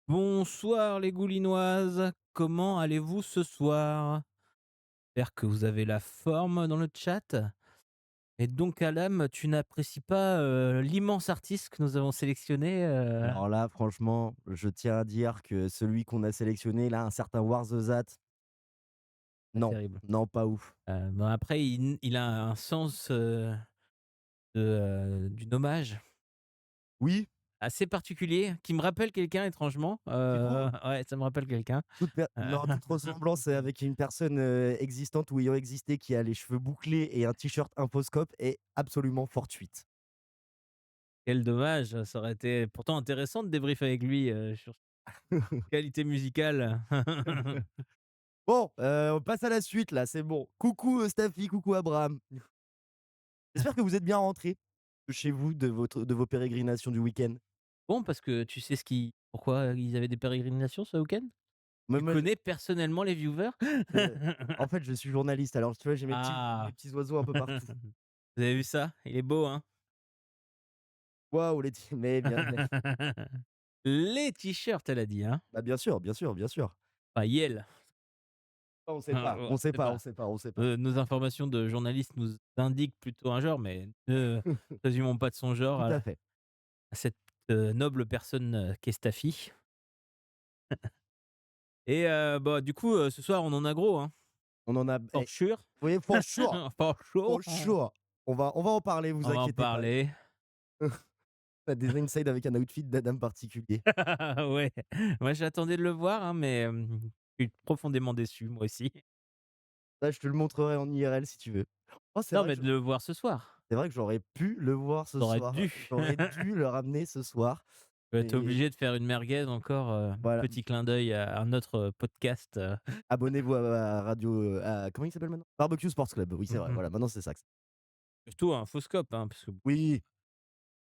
Bonsoir les Goulinoises, comment allez-vous ce soir? J'espère que vous avez la forme dans le chat. Et donc Alam, tu n'apprécies pas l'immense artiste que nous avons sélectionné Alors là, franchement, je tiens à dire que celui qu'on a sélectionné là, un certain Warzazat, pas non, terrible. non, pas ouf. Bon, après, il a un sens du nommage Oui, assez particulier qui me rappelle quelqu'un étrangement. tu trouves? Ouais, ça me rappelle quelqu'un. Euh, Non, toute ressemblance avec une personne existante ou ayant existé qui a les cheveux bouclés et un t-shirt Infoscope est absolument fortuite. Quel dommage, ça aurait été pourtant intéressant de débriefer avec lui sur qualité musicale. Bon, on passe à la suite là, c'est bon. Coucou Staffy, coucou Abraham. J'espère que vous êtes bien rentrés de chez vous, de vos pérégrinations du week-end. Bon, parce que tu sais pourquoi ils avaient des pérégrinations ce week-end? Moi, Tu moi, connais personnellement les viewers? en fait, je suis journaliste, alors tu vois, j'ai mes Ah! petits oiseaux un peu partout. Vous avez vu ça? Il est beau, hein? Waouh, mais bien. Les t-shirts, elle a dit, hein? Bah, bien sûr, bien sûr, bien sûr. Enfin, Yel. On sait pas, On on sait sait pas, on pas. sait pas, on sait pas. Nos informations de journalistes nous indiquent plutôt un genre, mais ne présumons pas de son genre Tout à à fait. cette, noble personne, qu'est Staffy. Et bah, du coup, ce soir, on en a gros, hein? On en a For sure. oui, for sure, For sure. for sure. On va en parler, vous On va en inquiétez pas. parler. On a des inside avec un outfit d'Adam particulier. Ouais, moi j'attendais de le voir, hein, mais je suis profondément déçu, moi aussi. Là, je te le montrerai en IRL si tu veux. Oh, Non, mais de le voir ce soir. c'est vrai que j'aurais pu le voir ce Tu aurais soir. dû. J'aurais dû le ramener ce soir, Tu mais obligé de faire une merguez encore, voilà. petit clin d'œil à un autre podcast, Abonnez-vous à radio, à comment il s'appelle maintenant? Barbecue Sports Club. Oui, c'est mmh vrai, mh. voilà, maintenant c'est ça que c'est. Surtout un faux scope, hein, parce qu'on Oui,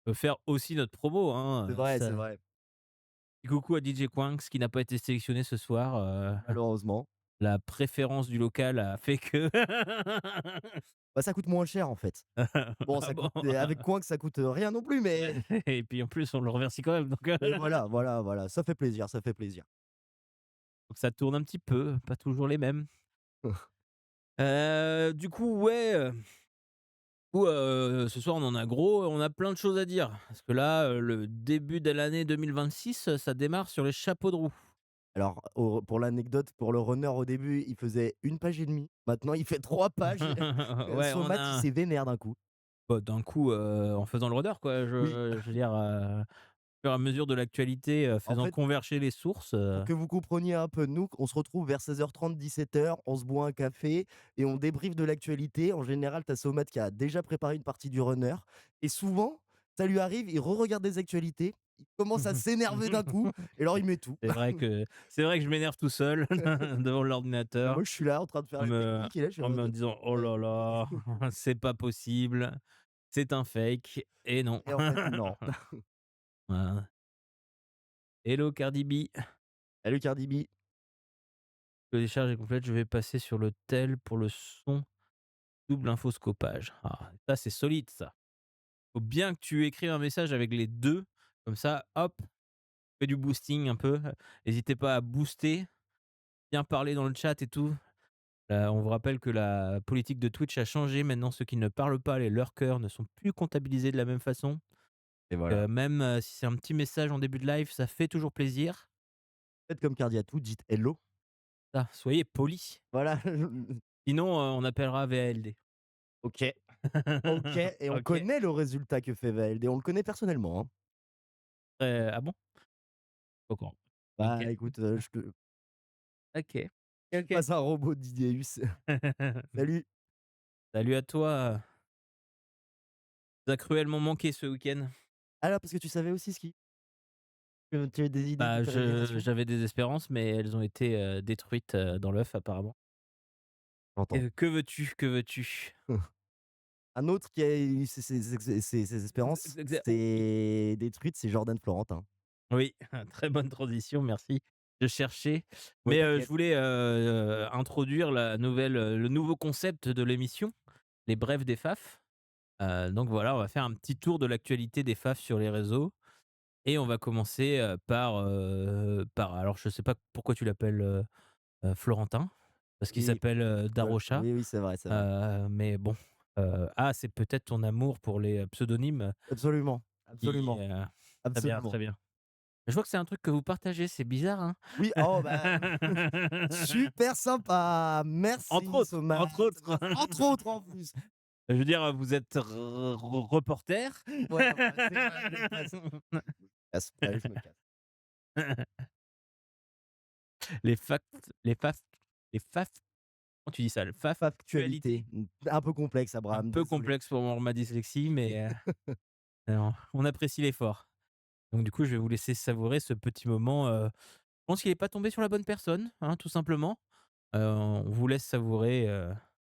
peut faire aussi notre promo, hein, c'est vrai, c'est ça vrai, petit coucou à DJ Quanks qui n'a pas été sélectionné ce soir, malheureusement. la préférence du local a fait que Bah, ça coûte moins cher, en fait. Bon, ah ça bon? coûte avec Coinx, ça coûte, rien non plus, mais Et puis en plus on le remercie quand même donc mais voilà, voilà, voilà, ça fait plaisir, ça fait plaisir. donc ça tourne un petit peu, pas toujours les mêmes. Du coup, ouais, ce soir, on en a gros, on a plein de choses à dire. Parce que là, le début de l'année 2026, ça démarre sur les chapeaux de roue. Alors, pour l'anecdote, pour le runner, au début, il faisait 1 page et demie. Maintenant, il fait 3 pages. Ouais, on Somat, il a s'est vénère d'un coup. bah, d'un coup, en faisant le rôdeur, quoi. Oui, Je veux dire, au fur et à mesure de l'actualité, en faisant fait, converger les sources, pour que vous compreniez un peu, nous, on se retrouve vers 16h30, 17h, on se boit un café et on débriefe de l'actualité. En général, tu as Somat qui a déjà préparé une partie du runner et souvent, ça lui arrive, il re-regarde des actualités, il commence à s'énerver d'un coup et alors il met tout. c'est vrai que je m'énerve tout seul devant Et l'ordinateur moi, je suis là en train de faire en la me technique et là, je suis en en me mode: disant: «Oh «Heu» là là, c'est pas possible, c'est un fake» et non. et en fait, non. Voilà. Hello Cardi B. Salut Cardi B. Le décharge est complète, je vais passer sur le tel pour le son, double infoscopage. Ah, ça c'est solide ça. Faut bien que tu écrives un message avec les 2 comme ça, hop, fais du boosting un peu. N'hésitez pas à booster, bien parler dans le chat et tout. On vous rappelle que la politique de Twitch a changé. Maintenant, ceux qui ne parlent pas, les lurkers, ne sont plus comptabilisés de la même façon. Et voilà. Même, si c'est un petit message en début de live, ça fait toujours plaisir. Faites comme Cardiatou, dites hello. Ça, soyez polis. Voilà. Sinon, on appellera VALD. OK. OK et on OK. connaît le résultat que fait VLD, on le connaît personnellement, hein. Ah bon? Pas au courant. OK. Bah, écoute, je OK. suis OK. pas un robot d'Ideus. Salut. Salut à toi, tu as cruellement manqué ce week-end. Alors parce que tu savais aussi ski? Que tu as des idées de Bah, pérégrination? j'avais des espérances, mais elles ont été, détruites, dans l'œuf apparemment. J'entends. Que veux-tu? Que veux-tu? Un autre qui a eu ses espérances, Oui. c'est détruite, c'est Jordan Florentin. Oui, très bonne transition, merci. Je cherchais, Ouais, mais, je t'inquiète. voulais, introduire le nouveau concept de l'émission, les brefs des Faf. Donc voilà, on va faire un petit tour de l'actualité des Faf sur les réseaux. et on va commencer, par alors je sais pas pourquoi tu l'appelles, Florentin, parce qu'il Oui, s'appelle, ouais, Darocha, oui, oui, c'est vrai, c'est vrai. mais bon, c'est peut-être ton amour pour les, pseudonymes, Absolument, qui, absolument, très bien, absolument. très bien. Je vois que c'est un truc que vous partagez, c'est bizarre, hein? Oui, oh bah, super sympa, Entre merci autres, Somat, entre autres. entre autres en plus. Je veux dire, vous êtes reporter? Ouais, ouais, c'est vrai, je me casse. Casse, allez, je me casse. Les facts les faf comment tu dis ça? Le Factualité, faftualité? un peu complexe Un Abraham, peu désolé. complexe pour ma dyslexie, mais non, on apprécie l'effort. Donc du coup, je vais vous laisser savourer ce petit moment, je pense qu'il est pas tombé sur la bonne personne, hein, tout simplement. On vous laisse savourer,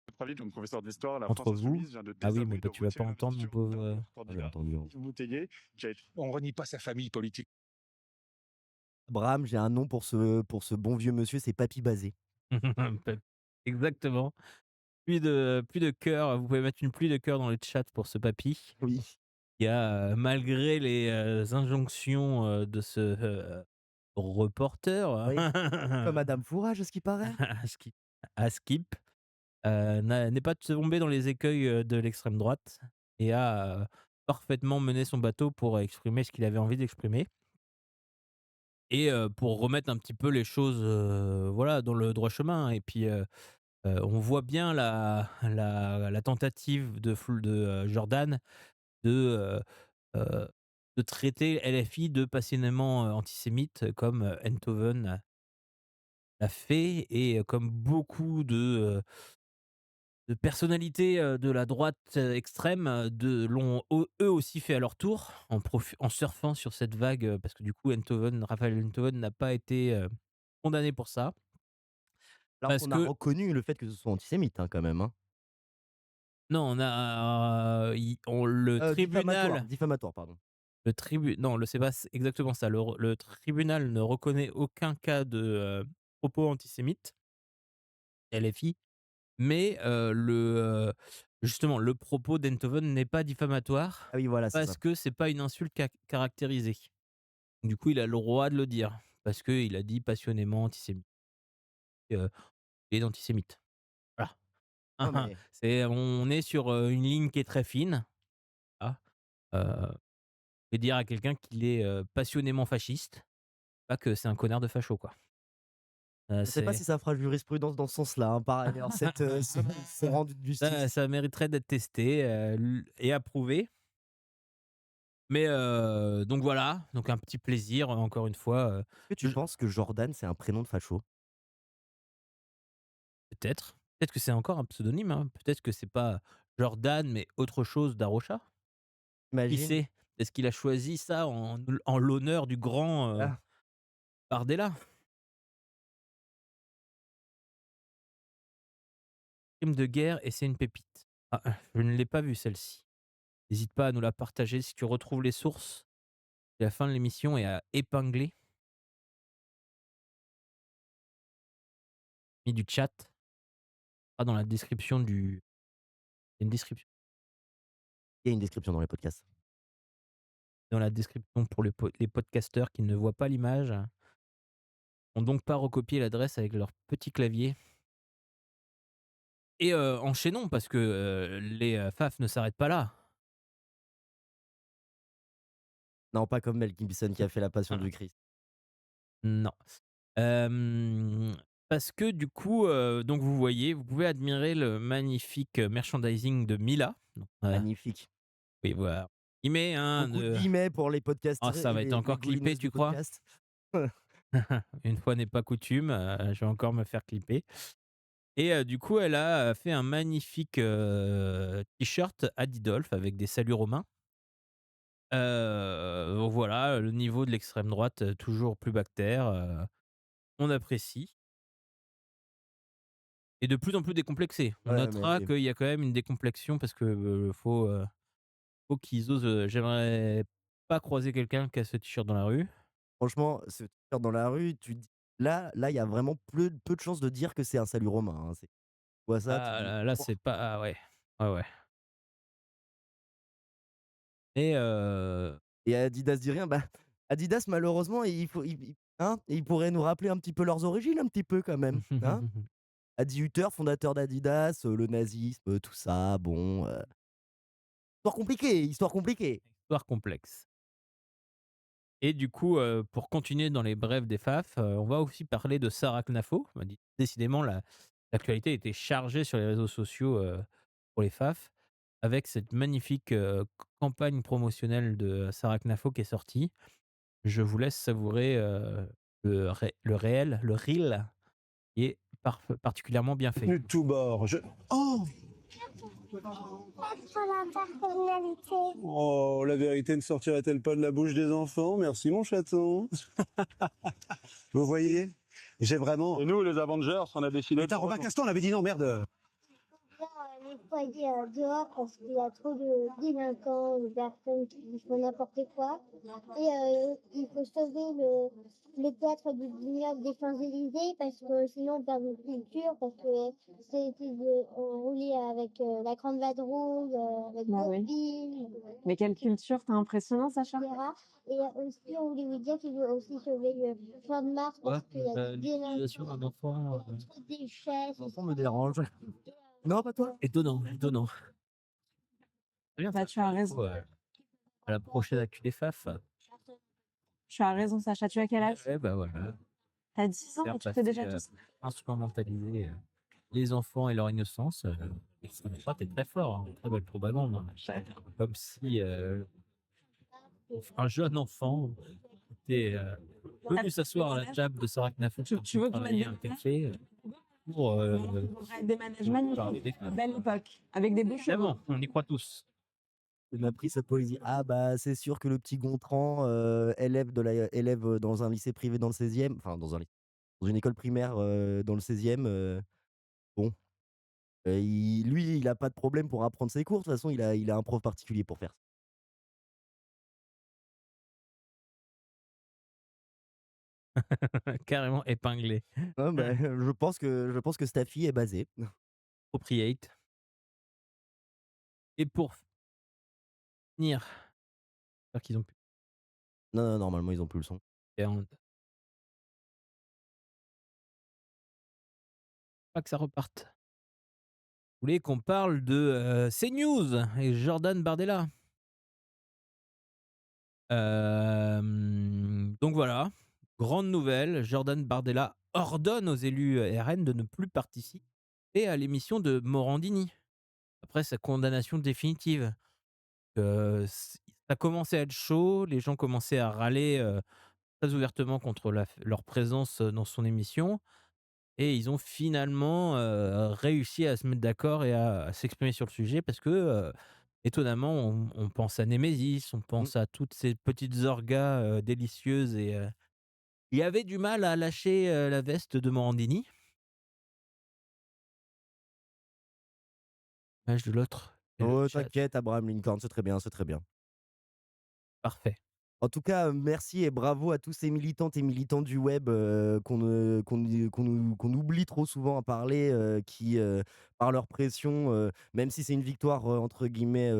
Votre avis, comme professeur d'histoire, la France entre vous. insoumise vient de Ah oui, mais désavouer de bah, tu vas pas retirer entendre mon l'investiture pauvre, d'un de leurs Ah, j'ai candidats, entendu, hein. Yves Bouteiller, qui a été... On renie pas sa famille politique. Abraham, j'ai un nom pour ce bon vieux monsieur, c'est Papy Basé. Exactement. Plus de cœur, vous pouvez mettre une pluie de cœur dans le chat pour ce papy. Oui, Il y a, malgré les, injonctions, de ce, reporter, oui, comme Madame Fourage à ce qui paraît. à Skip à Skip, n'est pas tombé dans les écueils, de l'extrême droite et a, parfaitement mené son bateau pour exprimer ce qu'il avait envie d'exprimer et pour remettre un petit peu les choses, voilà, dans le droit chemin et puis, on voit bien la tentative Jordan de, heu, de traiter LFI de passionnément, antisémite comme, Enthoven l'a fait et comme beaucoup de personnalités, de la droite, extrême, l'ont eux aussi fait à leur tour en surfant sur cette vague, parce que du coup Raphaël Enthoven n'a pas été, condamné pour ça. Alors Parce qu'on a que reconnu le fait que ce soit antisémite, hein, quand même, hein. non, on a, i on le Diffamatoire, tribunal diffamatoire, pardon. le tribu non, le c'est pas exactement ça. Le tribunal ne reconnaît aucun cas de, propos antisémites, LFI, mais justement, le propos d'Enthoven n'est pas diffamatoire Ah oui, voilà, c'est ça. parce que c'est pas une insulte caractérisée. Du coup, il a le droit de le dire parce qu'il a dit passionnément antisémite, heu, il est antisémite. Voilà. Non mais On est sur, une ligne qui est très fine, voilà, et dire à quelqu'un qu'il est, passionnément fasciste, pas que c'est un connard de facho, quoi. je sais pas C'est si ça fera jurisprudence dans ce sens-là, hein, par ailleurs, ce rendu de ça justice. ça mériterait d'être testé, l et approuvé. Mais donc voilà, donc un petit plaisir, encore une fois, Est-ce que tu je penses que Jordan, c'est un prénom de facho? peut-être que c'est encore un pseudonyme, hein, peut-être que c'est pas Jordan, mais autre chose Darocha? Qui Imagine, sait? Est-ce qu'il a choisi ça en l'honneur du grand, ah, Bardella? Crime de guerre et c'est une pépite. Je ne l'ai pas vue celle-ci. N'hésite pas à nous la partager si tu retrouves les sources à la fin de l'émission et à épingler, mis du chat, dans la description du il y a une description il y a une description dans les podcasts. dans la description pour les podcasteurs qui ne voient pas l'image, ont donc pas recopié l'adresse avec leur petit clavier et enchaînons parce que, les, faf ne s'arrêtent pas là. Non, pas comme Mel Gibson qui a fait La Passion Hein, du Christ. non. Hem, Parce que du coup, donc vous voyez, vous pouvez admirer le magnifique, merchandising de Mila. Donc, Magnifique. oui, voilà. Il met un Beaucoup de de guillemets pour les oh, podcasters ça et va être les encore clippé, goulineuses du tu crois? podcast. Une fois n'est pas coutume, je vais encore me faire clipper et du coup, elle a, fait un magnifique, t-shirt Adidolphe avec des saluts romains. Donc voilà, le niveau de l'extrême droite, toujours plus bactère, on apprécie et de plus en plus décomplexé. On Ouais, notera mais qu'il y a quand même une décomplexion parce que, faut qu'ils osent, j'aimerais pas croiser quelqu'un qui a ce t-shirt dans la rue. franchement, se faire dans la rue, tu te dis là, il y a vraiment peu de chances de dire que c'est un salut romain, hein. Tu vois ça, tu te dis: Ah là, «Oh» c'est pas ouais. Ouais, ouais et et Adidas dit rien, bah, Adidas, malheureusement, ils pourraient nous rappeler un petit peu leurs origines, un petit peu quand même, hein? Adi Hütter, fondateur d'Adidas, le nazisme, tout ça, bon, histoire compliquée, histoire compliquée. Histoire complexe. Et du coup, pour continuer dans les brèves des Faf, on va aussi parler de Sarah Knafo. On m'a dit décidément l'actualité était chargée sur les réseaux sociaux, pour les Faf, avec cette magnifique, campagne promotionnelle de Sarah Knafo qui est sortie. Je vous laisse savourer, le reel qui est particulièrement bien fait. De tous bords. Oh, Sur l'intercommunalité. oh, la vérité ne sortirait-elle pas de la bouche des enfants? Merci mon chaton. Vous voyez, j'ai vraiment. Et nous, les Avengers, on a décidé. Putain, Robin Caston, on avait dit non, merde. Nettoyer dehors parce qu'il y a trop de délinquants, de personnes qui font n'importe quoi. Et il faut sauver le théâtre du vignoble des Champs-Élysées parce que sinon on perd notre culture parce que c'était roulé avec la grande vadrouille, avec Bah d'autres oui. films, Mais quelle culture, t'es impressionnant, Sacha. etc. Et aussi, on voulait vous dire qu'il veut aussi sauver le champ de Mars parce qu'il y a des L'utilisation délinquants, d'un enfant, trop de déchets. L'enfant me dérange. Non, pas toi? étonnant, étonnant. Très bien, Bah, ça. tu as raison. À la prochaine actu des Faf. Tu as raison, Sacha. Tu as quel âge? Ouais, bah, voilà. T'as 10 ans Faire et tu fais passer, déjà tout ça. instrumentaliser, les enfants et leur innocence, tu es très fort, hein, très belle propagande, hein. Comme si, un jeune enfant était, venu s'asseoir à la table de Sarah Knafou Tu veux que je travailler mette un des café, pour, Des manèges magnifiques. parler des femmes. Belle époque. Avec des bouchons. Évidemment, on y croit tous. Il m'a pris sa poésie. Ah bah, c'est sûr que le petit Gontran, élève dans un lycée privé dans le 16e, enfin dans une école primaire, dans le 16e, bon, il a pas de problème pour apprendre ses cours. De toute façon, il a un prof particulier pour faire ça. Carrément épinglé. Non, bah, je pense que Staffy est basé. Appropriate. Et pour finir, j'espère qu'ils ont pu Non, non, normalement, ils ont plus le son. pas que ça reparte. Vous voulez qu'on parle de, CNews et Jordan Bardella? Donc voilà, grande nouvelle, Jordan Bardella ordonne aux élus, RN de ne plus participer à l'émission de Morandini, après sa condamnation définitive. Ça commençait à être chaud, les gens commençaient à râler, très ouvertement contre leur présence, dans son émission, et ils ont finalement, réussi à se mettre d'accord et à s'exprimer sur le sujet parce que, étonnamment, on pense à Némésis, on Mmh. pense à toutes ces petites orgas, délicieuses, et il avait du mal à lâcher, la veste de Morandini. L'image de l'autre et le Oh, chat. t'inquiète, Abraham Lincoln, c'est très bien, c'est très bien. Parfait. En tout cas, merci et bravo à tous ces militantes et militants du web, qu'on oublie trop souvent à parler, qui, par leur pression, même si c'est une victoire, entre guillemets,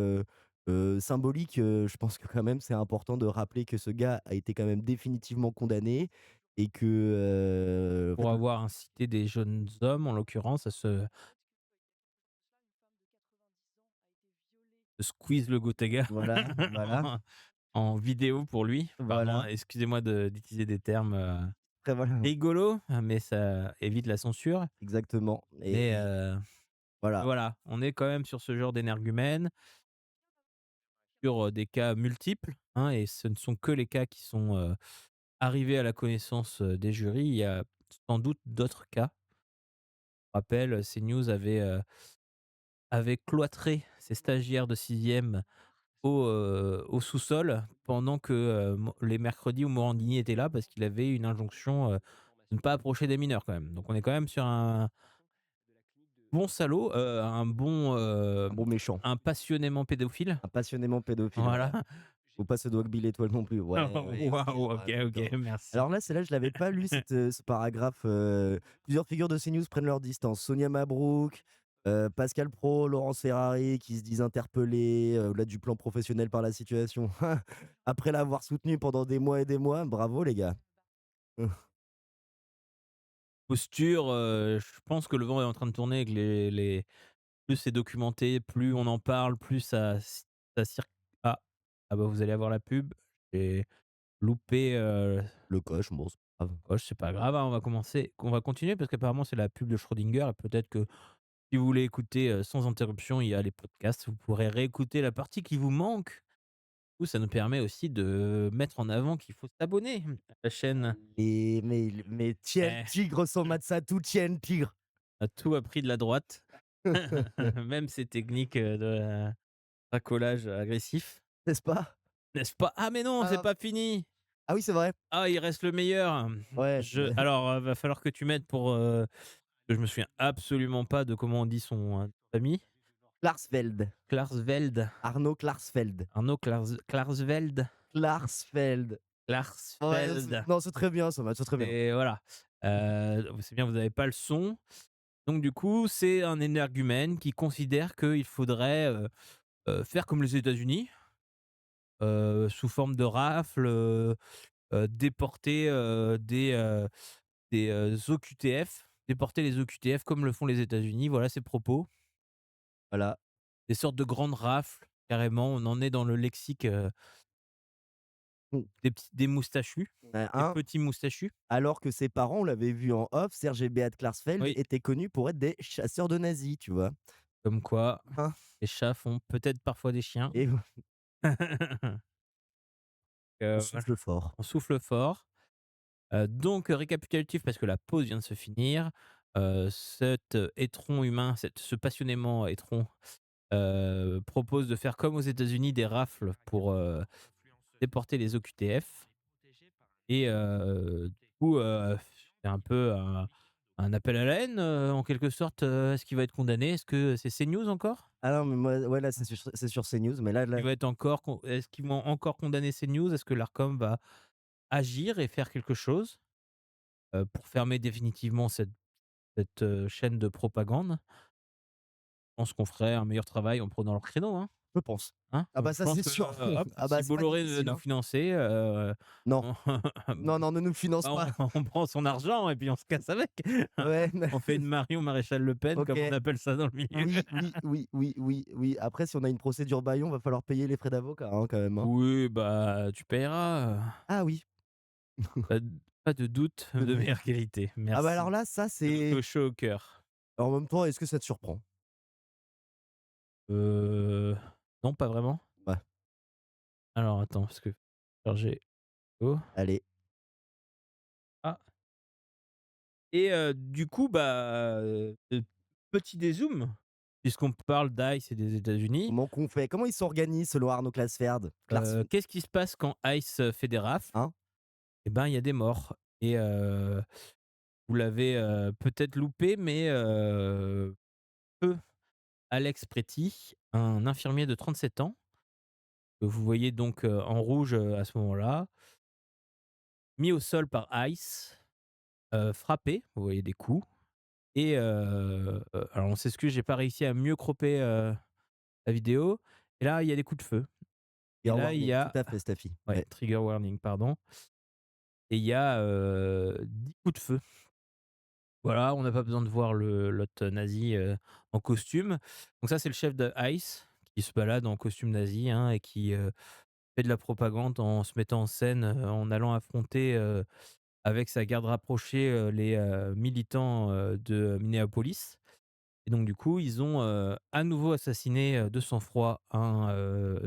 symbolique, je pense que quand même c'est important de rappeler que ce gars a été quand même définitivement condamné et que, en Pour fait, avoir incité des jeunes hommes, en l'occurrence, à se squeeze le Gottega voilà, voilà, en vidéo pour lui. Pardon, voilà, excusez-moi d'utiliser des termes, après voilà, rigolos, mais ça évite la censure. exactement Mais, et voilà. voilà, on est quand même sur ce genre d'énergumène, sur, des cas multiples, hein, et ce ne sont que les cas qui sont, arrivés à la connaissance, des jurys. Il y a sans doute d'autres cas. Je rappelle, CNews avait cloîtré ses stagiaires de 6e au sous-sol pendant que, les mercredis où Morandini était là, parce qu'il avait une injonction, de ne pas approcher des mineurs quand même. Donc on est quand même sur un bon salaud, Un bon méchant, un passionnément pédophile. un passionnément pédophile, Voilà. voilà. Faut pas se Bill Étoile non plus. Ouais, ouais, OK, Waouh, OK, ouais, OK, d'accord. merci. Alors là, celle-là, je l'avais pas lu ce paragraphe, plusieurs figures de CNews prennent leurs distances. Sonia Mabrouk, Pascal Pro, Laurence Ferrari qui se disent interpellés, au-delà du plan professionnel par la situation. Après l'avoir soutenu pendant des mois et des mois, bravo les gars. Posture, je pense que le vent est en train de tourner et que les plus c'est documenté, plus on en parle, plus ça circule. Ah bah, vous allez avoir la pub. J'ai loupé, Le coche, bon, c'est pas grave. oh, c'est pas grave, hein, on va continuer parce qu'apparemment c'est la pub de Schrödinger et peut-être que si vous voulez écouter, sans interruption, il y a les podcasts, vous pourrez réécouter la partie qui vous manque. Ou ça nous permet aussi de mettre en avant qu'il faut s'abonner à la chaîne. Et mais tiens le Eh, tigre sans Matsatou, tiens le tigre. on a tout appris de la droite, même ces techniques, de racolage agressif, N'est-ce pas? n'est-ce pas? Ah mais non, c'est Ah, pas fini! ah oui, c'est vrai. Ah, il reste le meilleur. Ouais, Alors, va falloir que tu m'aides pour, que je me souviens absolument pas de comment on dit son, famille. Klarsfeld. Klarsveld, Arnaud Klarsfeld. Arnaud Klarsveld, Klarsfeld. Ouais, Klarsfeld non, c'est très bien ça, c'est très bien. et voilà. C'est bien, vous avez pas le son. Donc du coup, c'est un énergumène qui considère qu'il faudrait, faire comme les États-Unis, sous forme de rafle, déporter, des OQTF, déporter les OQTF comme le font les États-Unis. Voilà ses propos. Voilà. Des sortes de grandes rafles, carrément. On en est dans le lexique, Mmh. des moustachus, des Un, petits moustachus. alors que ses parents, on l'avait vu en off, Serge et Beat Klarsfeld Oui, étaient connus pour être des chasseurs de nazis, tu vois? comme quoi Hein? les chats font peut-être parfois des chiens. Et on Voilà, souffle fort. on souffle fort. Donc récapitulatif parce que la pause vient de se finir. Cet étron humain, ce passionnément étron, propose de faire comme aux États-Unis des rafles pour, déporter les OQTF et du coup, c'est un peu un appel à la haine, en quelque sorte. Est-ce qu'il va être condamné? Est-ce que c'est CNews encore? Ah non, mais moi, ouais, là, c'est sur CNews, mais là, Il va être encore est-ce qu'ils vont encore condamner CNews? Est-ce que l'Arcom va agir et faire quelque chose, pour fermer définitivement cette, chaîne de propagande? Je pense qu'on ferait un meilleur travail en prenant leur créneau, hein? je pense. Hein? Ah bah Je ça, pense c'est que, sûr. hop, Ah bah, si c'est pas Bolloré veut difficile, nous hein. financer, Non, on non, non, ne nous finance bah, pas. on prend son argent et puis on se casse avec. Ouais, On fait une Marion Maréchal Le Pen, OK. comme on appelle ça dans le milieu. Oui, oui, oui, oui, oui, oui. Après, si on a une procédure bâillon, va falloir payer les frais d'avocat, hein, quand même, hein. Oui, bah, tu payeras, Ah oui. pas de doute de meilleure qualité. Ah bah alors Merci. là, ça, Ça nous c'est fait chaud au cœur. en même temps, est-ce que ça te surprend? Heu, non, pas vraiment. Ouais, Alors attends, parce que charger. Oh. allez. Ah et du coup, bah, petit dézoom, puisqu'on parle d'ICE et des États-Unis. Comment qu'on fait? Comment ils s'organisent selon Arnaud Klarsfeld? Qu'est-ce qui se passe quand ICE fait des rafles? Hein? Eh ben, il y a des morts et vous l'avez, peut-être loupé, mais feu Alex Préti, un infirmier de 37 ans, que vous voyez donc, en rouge, à ce moment-là, mis au sol par ICE, frappé, vous voyez des coups et alors on s'excuse, j'ai pas réussi à mieux croper, la vidéo et là, il y a des coups de feu et Trigger là, il y warning, tout a à fait, Staffy. ouais, Ouais. trigger warning, pardon et il y a, 10 coups de feu. Voilà, on n'a pas besoin de voir l'autre nazi, en costume. Donc ça, c'est le chef de ICE qui se balade en costume nazi, hein, et qui, fait de la propagande en se mettant en scène, en allant affronter, avec sa garde rapprochée, les, militants, de Minneapolis et donc du coup, ils ont, à nouveau assassiné, de sang-froid Un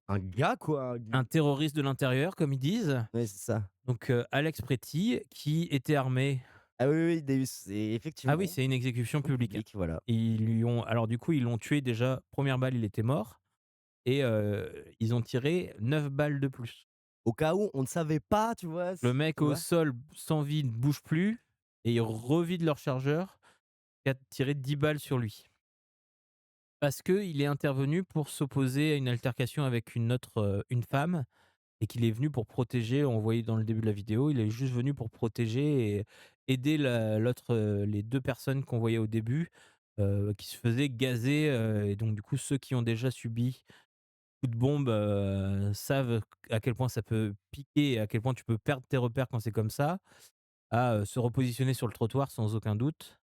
un gars, quoi, un terroriste de l'intérieur, comme ils disent. ouais, c'est ça. Donc Alex Préti, qui était armé. Ah oui, oui, des c'est Ah oui, effectivement c'est une exécution en publique, hein. public, voilà. Ils lui ont alors du coup, ils l'ont tué déjà, première balle, il était mort et ils ont tiré 9 balles de plus. Au cas où on ne savait pas, tu vois? Le mec Tu au vois? sol, sans vie, ne bouge plus et ils revident leur chargeur qui a tiré 10 balles sur lui. Parce qu'il est intervenu pour s'opposer à une altercation avec une autre, une femme et qu'il est venu pour protéger, on voyait dans le début de la vidéo, il est juste venu pour protéger aider les 2 personnes qu'on voyait au début, qui se faisaient gazer, et donc du coup, ceux qui ont déjà subi coup de bombe, savent à quel point ça peut piquer et à quel point tu peux perdre tes repères quand c'est comme ça, à, se repositionner sur le trottoir sans aucun doute.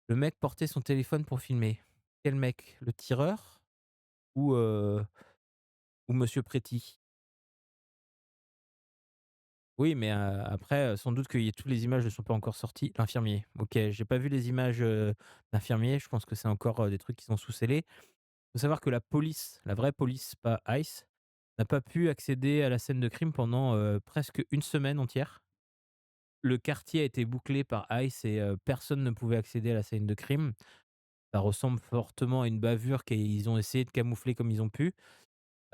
Le mec portait son téléphone pour filmer. Quel mec? Le tireur ou, monsieur Préty? Oui, mais, après, sans doute que toutes les images ne sont pas encore sorties. L'infirmier, OK, j'ai pas vu les images, d'infirmier, je pense que c'est encore, des trucs qui sont sous scellés. Faut savoir que la police, la vraie police, pas ICE, n'a pas pu accéder à la scène de crime pendant, presque une semaine entière. Le quartier a été bouclé par ICE et personne ne pouvait accéder à la scène de crime. Ça ressemble fortement à une bavure qu'ils ont essayé de camoufler comme ils ont pu.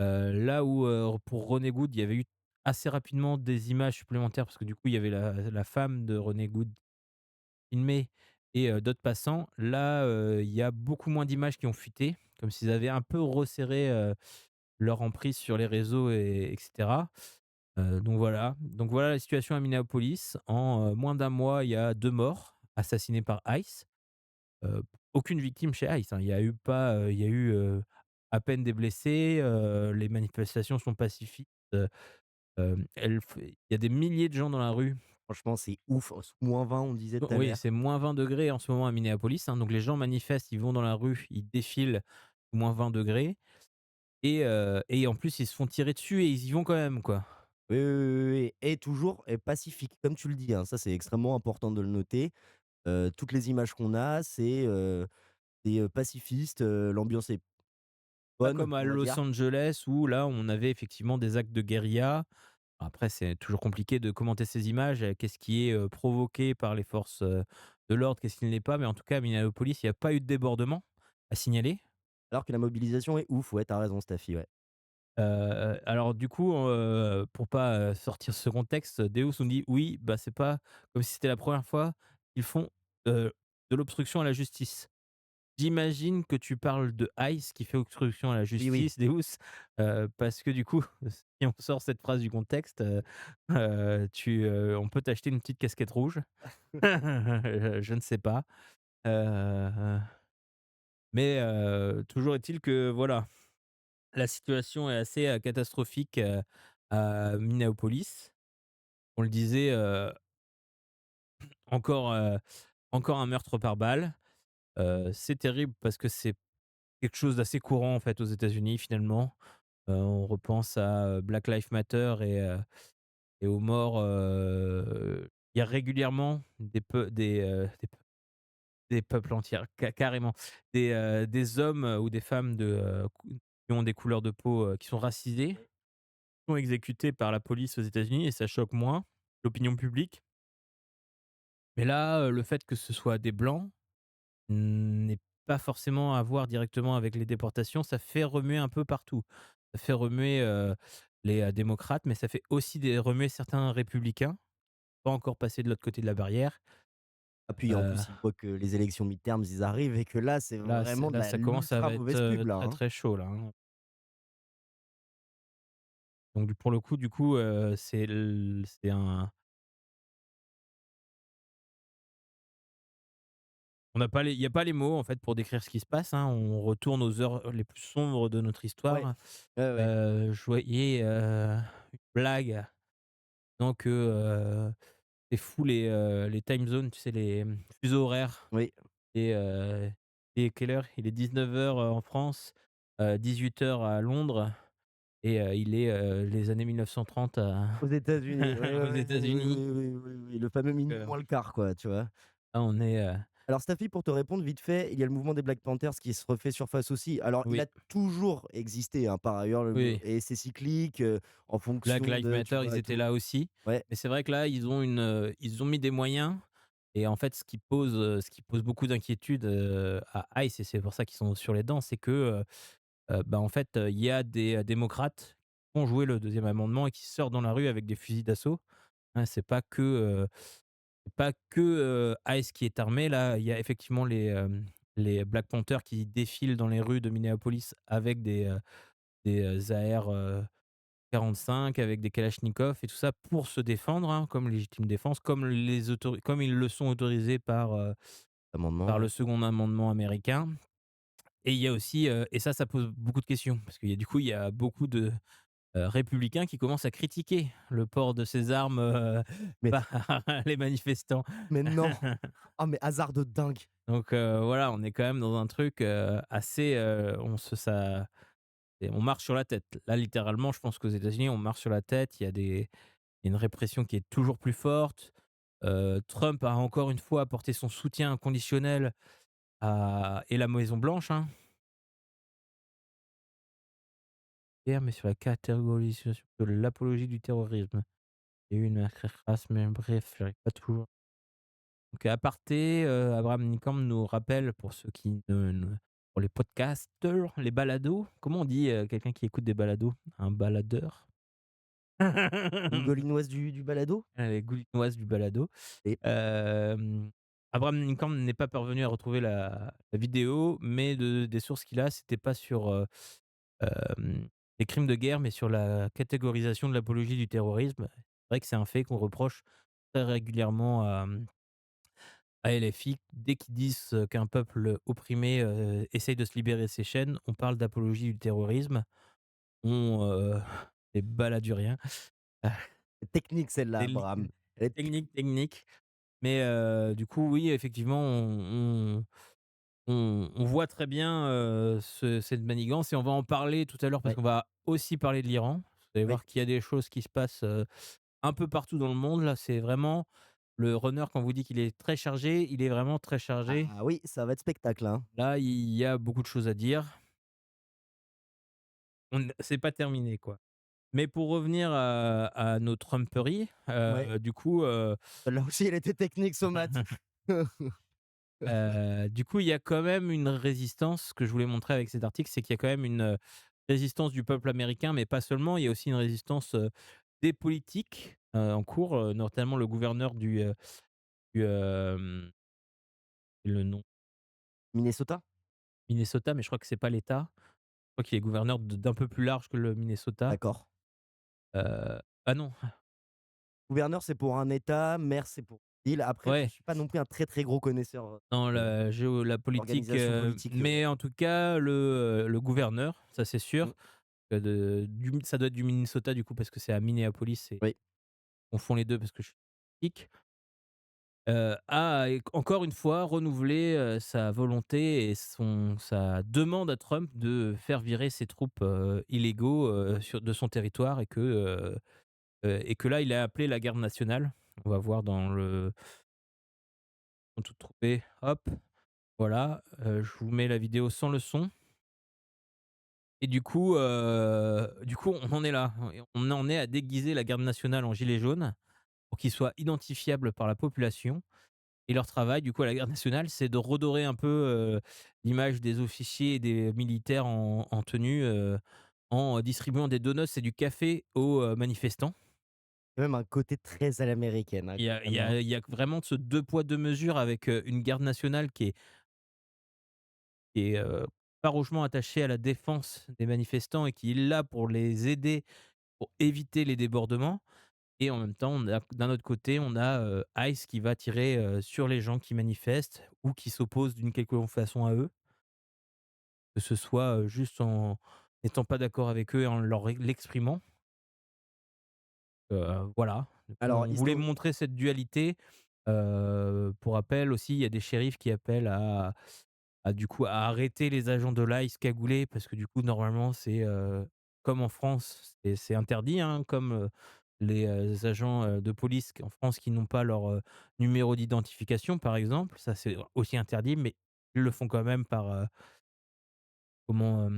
Là où, pour René Good, il y avait eu assez rapidement des images supplémentaires parce que du coup, il y avait la femme de René Good filmée et d'autres passants. Là, il y a beaucoup moins d'images qui ont fuité, comme s'ils avaient un peu resserré, leur emprise sur les réseaux et etc. Donc voilà la situation à Minneapolis. En, moins d'un mois, il y a 2 morts assassinés par ICE. Heu, aucune victime chez ICE, hein. Il y a eu, à peine des blessés, les manifestations sont pacifiques, elles f il y a des milliers de gens dans la rue. Franchement, c'est ouf. -20, on disait tout à Oui, l'heure. c'est -20 degrés en ce moment à Minneapolis, hein, donc les gens manifestent, ils vont dans la rue, ils défilent -20 degrés et en plus ils se font tirer dessus et ils y vont quand même, quoi. Oui, oui, oui, oui, oui et toujours pacifique, comme tu le dis, hein. Ça, c'est extrêmement important de le noter. Toutes les images qu'on a, c'est pacifiste, l'ambiance est Pas bonne, comme à on va Los dire. Angeles où là, on avait effectivement des actes de guérilla. Après, c'est toujours compliqué de commenter ces images, qu'est-ce qui est, provoqué par les forces, de l'ordre, qu'est-ce qui ne l'est pas, mais en tout cas à Minneapolis, il y a pas eu de débordement à signaler. Alors que la mobilisation est ouf, ouais, tu raison, Staffy, ouais. Alors du coup, pour pas, sortir ce contexte, Deus nous dit: «Oui, bah, c'est pas comme si c'était la première fois qu'ils font, heu, de l'obstruction à la justice». J'imagine que tu parles de ICE qui fait obstruction à la Oui, oui. justice, Deus, parce que du coup, si on sort cette phrase du contexte, on peut t'acheter une petite casquette rouge. Je ne sais pas, heu, mais toujours est-il que voilà, la situation est assez, catastrophique, à Minneapolis. On le disait, encore, encore un meurtre par balle. C'est terrible parce que c'est quelque chose d'assez courant en fait aux États-Unis finalement. On repense à, Black Lives Matter et aux morts, il y a régulièrement des peuples entiers, carrément, des hommes, ou des femmes qui ont des couleurs de peau, qui sont racisés, sont exécutés par la police aux États-Unis et ça choque moins l'opinion publique. Mais là, le fait que ce soit des blancs n'est pas forcément à voir directement avec les déportations. Ça fait remuer un peu partout. Ça fait remuer, les, démocrates, mais ça fait aussi remuer certains républicains, pas encore passés de l'autre côté de la barrière. Ah puis en Heu, plus, il voit que les élections midterms, ils arrivent et que là, c'est vraiment de là, la ça commence à l'ultra être, mauvaise pub là, très, hein. très chaud là, hein. Donc pour le coup, c'est il y a pas les mots en fait pour décrire ce qui se passe, hein. On retourne aux heures les plus sombres de notre Ouais. histoire. Ouais, ouais. Je voyais, une blague donc c'est fou les time zones, tu sais, les, fuseaux horaires Oui. et quelle heure? Il est 19:00, en France, 18:00 à Londres et il est, les années 1930 Aux États-Unis. Ouais, ouais, aux ouais. Oui, États-Unis. oui, oui, oui, oui. Le fameux minuit Heu, moins le quart, quoi, tu vois? Là, on est, Alors Staffy, pour te répondre vite fait, il y a le mouvement des Black Panthers qui se refait surface aussi. Alors, il oui, a toujours existé, hein, par ailleurs, le oui. et c'est cyclique, en Black fonction Lives de tu Matter, ils vois, et étaient tout. là aussi. Ouais. Mais c'est vrai que là, ils ont mis des moyens et en fait, ce qui pose beaucoup d'inquiétude, à ICE et c'est pour ça qu'ils sont sur les dents, c'est que, bah, en fait, il y a des, démocrates qui ont joué le deuxième amendement et qui sortent dans la rue avec des fusils d'assaut. Hein, c'est pas que, ICE qui est armé. Là, il y a effectivement les Black Panthers qui défilent dans les rues de Minneapolis avec des AR, 45 avec des kalachnikovs et tout ça pour se défendre, hein, comme légitime défense, comme ils le sont autorisés Amendement, par le ouais. second amendement américain. Et il y a aussi, et ça pose beaucoup de questions parce il y a beaucoup de, républicains qui commencent à critiquer le port de ces armes, Mais par les manifestants. mais non! Ah mais hasard de dingue! Donc voilà, on est quand même dans un truc, assez, on marche sur la tête. Là, littéralement, je pense qu'aux États-Unis, on marche sur la tête. Il y a une répression qui est toujours plus forte. Trump a encore une fois apporté son soutien inconditionnel à la Maison Blanche, hein. Mais sur la catégorisation de l'apologie du terrorisme. Il y a eu une race, mais bref, j'arrive pas toujours. Donc aparté, Abraham Lincoln nous rappelle pour ceux qui ne pour les podcasters, les balados, comment on dit, quelqu'un qui écoute des balados? Un baladeur? Une gaulinoise du balado? Les goulinoises du balado. Et Hem, Abraham Lincoln n'est pas parvenu à retrouver la vidéo, mais des sources qu'il a, c'était pas sur, les crimes de guerre, mais sur la catégorisation de l'apologie du terrorisme. C'est vrai que c'est un fait qu'on reproche très régulièrement à LFI. Dès qu'ils disent, qu'un peuple opprimé, essaye de se libérer de ses chaînes, on parle d'apologie du terrorisme. On, les baladuriens. technique celle-là, Des li Abraham. Elle est technique. Mais du coup, oui, effectivement, on voit très bien, cette manigance et on va en parler tout à l'heure parce ouais, qu'on va aussi parler de l'Iran. Vous allez oui. voir qu'il y a des choses qui se passent, un peu partout dans le monde. Là, c'est vraiment le runner quand vous dit qu'il est très chargé, il est vraiment très chargé. Ah oui, ça va être spectacle, hein. Là, il y a beaucoup de choses à dire. C'est pas terminé, quoi. Mais pour revenir à nos trumperies, Ouais. du coup, Celle-là aussi, elle était technique, Somat. il y a quand même une résistance. Ce que je voulais montrer avec cet article, c'est qu'il y a quand même une, résistance du peuple américain, mais pas seulement. Il y a aussi une résistance, des politiques, en cours, notamment le gouverneur du, le nom, Minnesota? Minnesota, mais je crois que c'est pas l'État. Je crois qu'il est gouverneur d'un peu plus large que le Minnesota. D'accord. Ah non, Gouverneur, c'est pour un État, maire, c'est pour une ville. Après, je ouais, suis pas non plus un très, très gros connaisseur, dans de la politique, l'organisation politique, mais en tout cas, le gouverneur, ça c'est mmh, sûr, ça doit être du Minnesota du coup parce que c'est à Minneapolis et oui. on confond les 2 parce que je suis geek. A encore une fois renouvelé, sa volonté et sa demande à Trump de faire virer ses troupes, illégaux, de son territoire et que là, il a appelé la garde nationale. On va voir dans tout trouvé, hop, voilà, je vous mets la vidéo sans le son et on en est là. On en est à déguiser la garde nationale en gilet jaune pour qu'ils soient identifiables par la population. Et leur travail, du coup, à la garde nationale, c'est de redorer un peu, l'image des officiers et des militaires en tenue, en distribuant des donuts et du café aux, manifestants. Il y a même un côté très à l'américaine, hein, Il y quand a il même, y hein. a il y a vraiment ce 2 poids 2 mesures avec, une garde nationale qui est farouchement attachée à la défense des manifestants et qui est là pour les aider, pour éviter les débordements et en même temps, d'un autre côté, on a, ICE qui va tirer, sur les gens qui manifestent ou qui s'opposent d'une quelconque façon à eux. Que ce soit, juste en n'étant pas d'accord avec eux et en l'exprimant. Voilà. Du coup, Alors on voulait histo montrer cette dualité. Pour rappel aussi, il y a des shérifs qui appellent à arrêter les agents de l'ICE cagoulés parce que du coup, normalement, c'est, comme en France, c'est interdit, hein, comme, les, agents, de police en France qui n'ont pas leur, numéro d'identification, par exemple. Ça, c'est aussi interdit, mais ils le font quand même par, comment,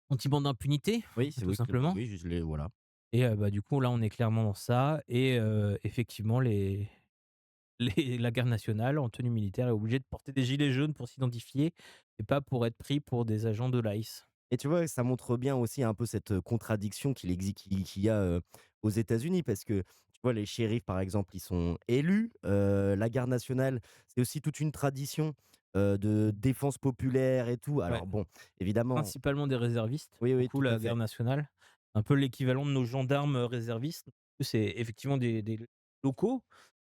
sentiment d'impunité, oui, c'est tout oui, simplement oui, je l'ai voilà. et du coup, là, on est clairement dans ça et effectivement, la garde nationale en tenue militaire est obligée de porter des gilets jaunes pour s'identifier et pas pour être pris pour des agents de l'ICE. Et tu vois, ça montre bien aussi un peu cette, contradiction qu'il y a, aux États-Unis parce que, tu vois, les shérifs, par exemple, ils sont élus, la garde nationale, c'est aussi toute une tradition, de défense populaire et tout. Ouais, Alors bon, évidemment principalement des réservistes, oui, oui, beaucoup tout à la fait. garde nationale. un peu l'équivalent de nos gendarmes, réservistes. C'est effectivement des locaux,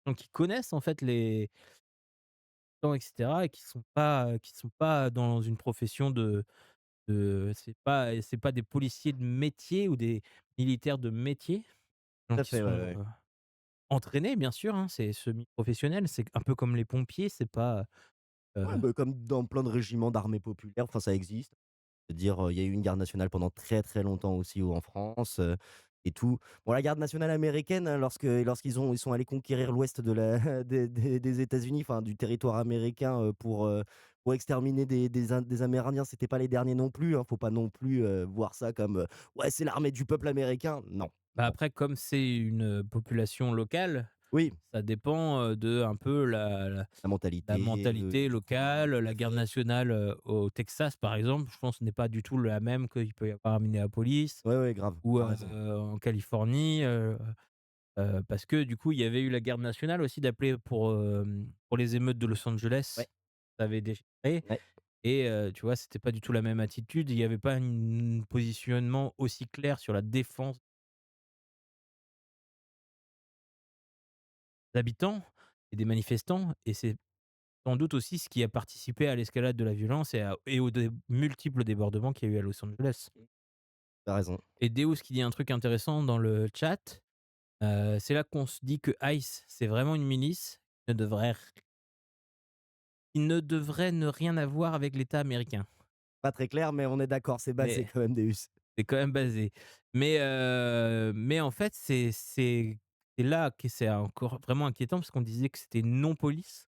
donc qui connaissent en fait les gens et cetera et qui sont pas dans une profession c'est pas des policiers de métier ou des militaires de métier, Tout donc à qui fait, ouais, sont, ouais. entraînés bien sûr, hein, c'est semi-professionnel, c'est un peu comme les pompiers, c'est pas, Ouais, bah, comme dans plein de régiments d'armées populaires, enfin ça existe. C'est-à-dire, il y a eu une garde nationale pendant très, très longtemps aussi en France, et tout. Bon, la garde nationale américaine, hein, lorsqu'ils sont allés conquérir l'ouest de la des États-Unis, enfin du territoire américain, pour exterminer des Amérindiens, c'était pas les derniers non plus, hein. Faut pas non plus, voir ça comme, «Ouais, c'est l'armée du peuple américain». Non, bah, non. après comme c'est une, population locale, Oui, ça dépend, de un peu la la mentalité, mentalité du coin, locale. tout La à garde fait. nationale, au Texas par exemple, je pense n'est pas du tout la même qu'il peut y avoir à Minneapolis Ouais, ouais, grave, ou, tu raison. en Californie, parce que du coup, il y avait eu la garde nationale aussi d'appeler pour les émeutes de Los Angeles. Ouais, Ça avait déchiré ouais. et tu vois, c'était pas du tout la même attitude. Il y avait pas un positionnement aussi clair sur la défense des habitants et des manifestants et c'est sans doute aussi ce qui a participé à l'escalade de la violence et aux multiples débordements qu'il y a eu à Los Angeles. Tu raison. Et Deus qui dit un truc intéressant dans le chat, c'est là qu'on se dit que ICE, c'est vraiment une milice qui ne devrait ne rien avoir avec l'État américain. Pas très clair, mais on est d'accord, c'est basé Mais quand même, Deus. c'est quand même basé. Mais en fait, c'est là que c'est encore vraiment inquiétant parce qu'on disait que c'était non police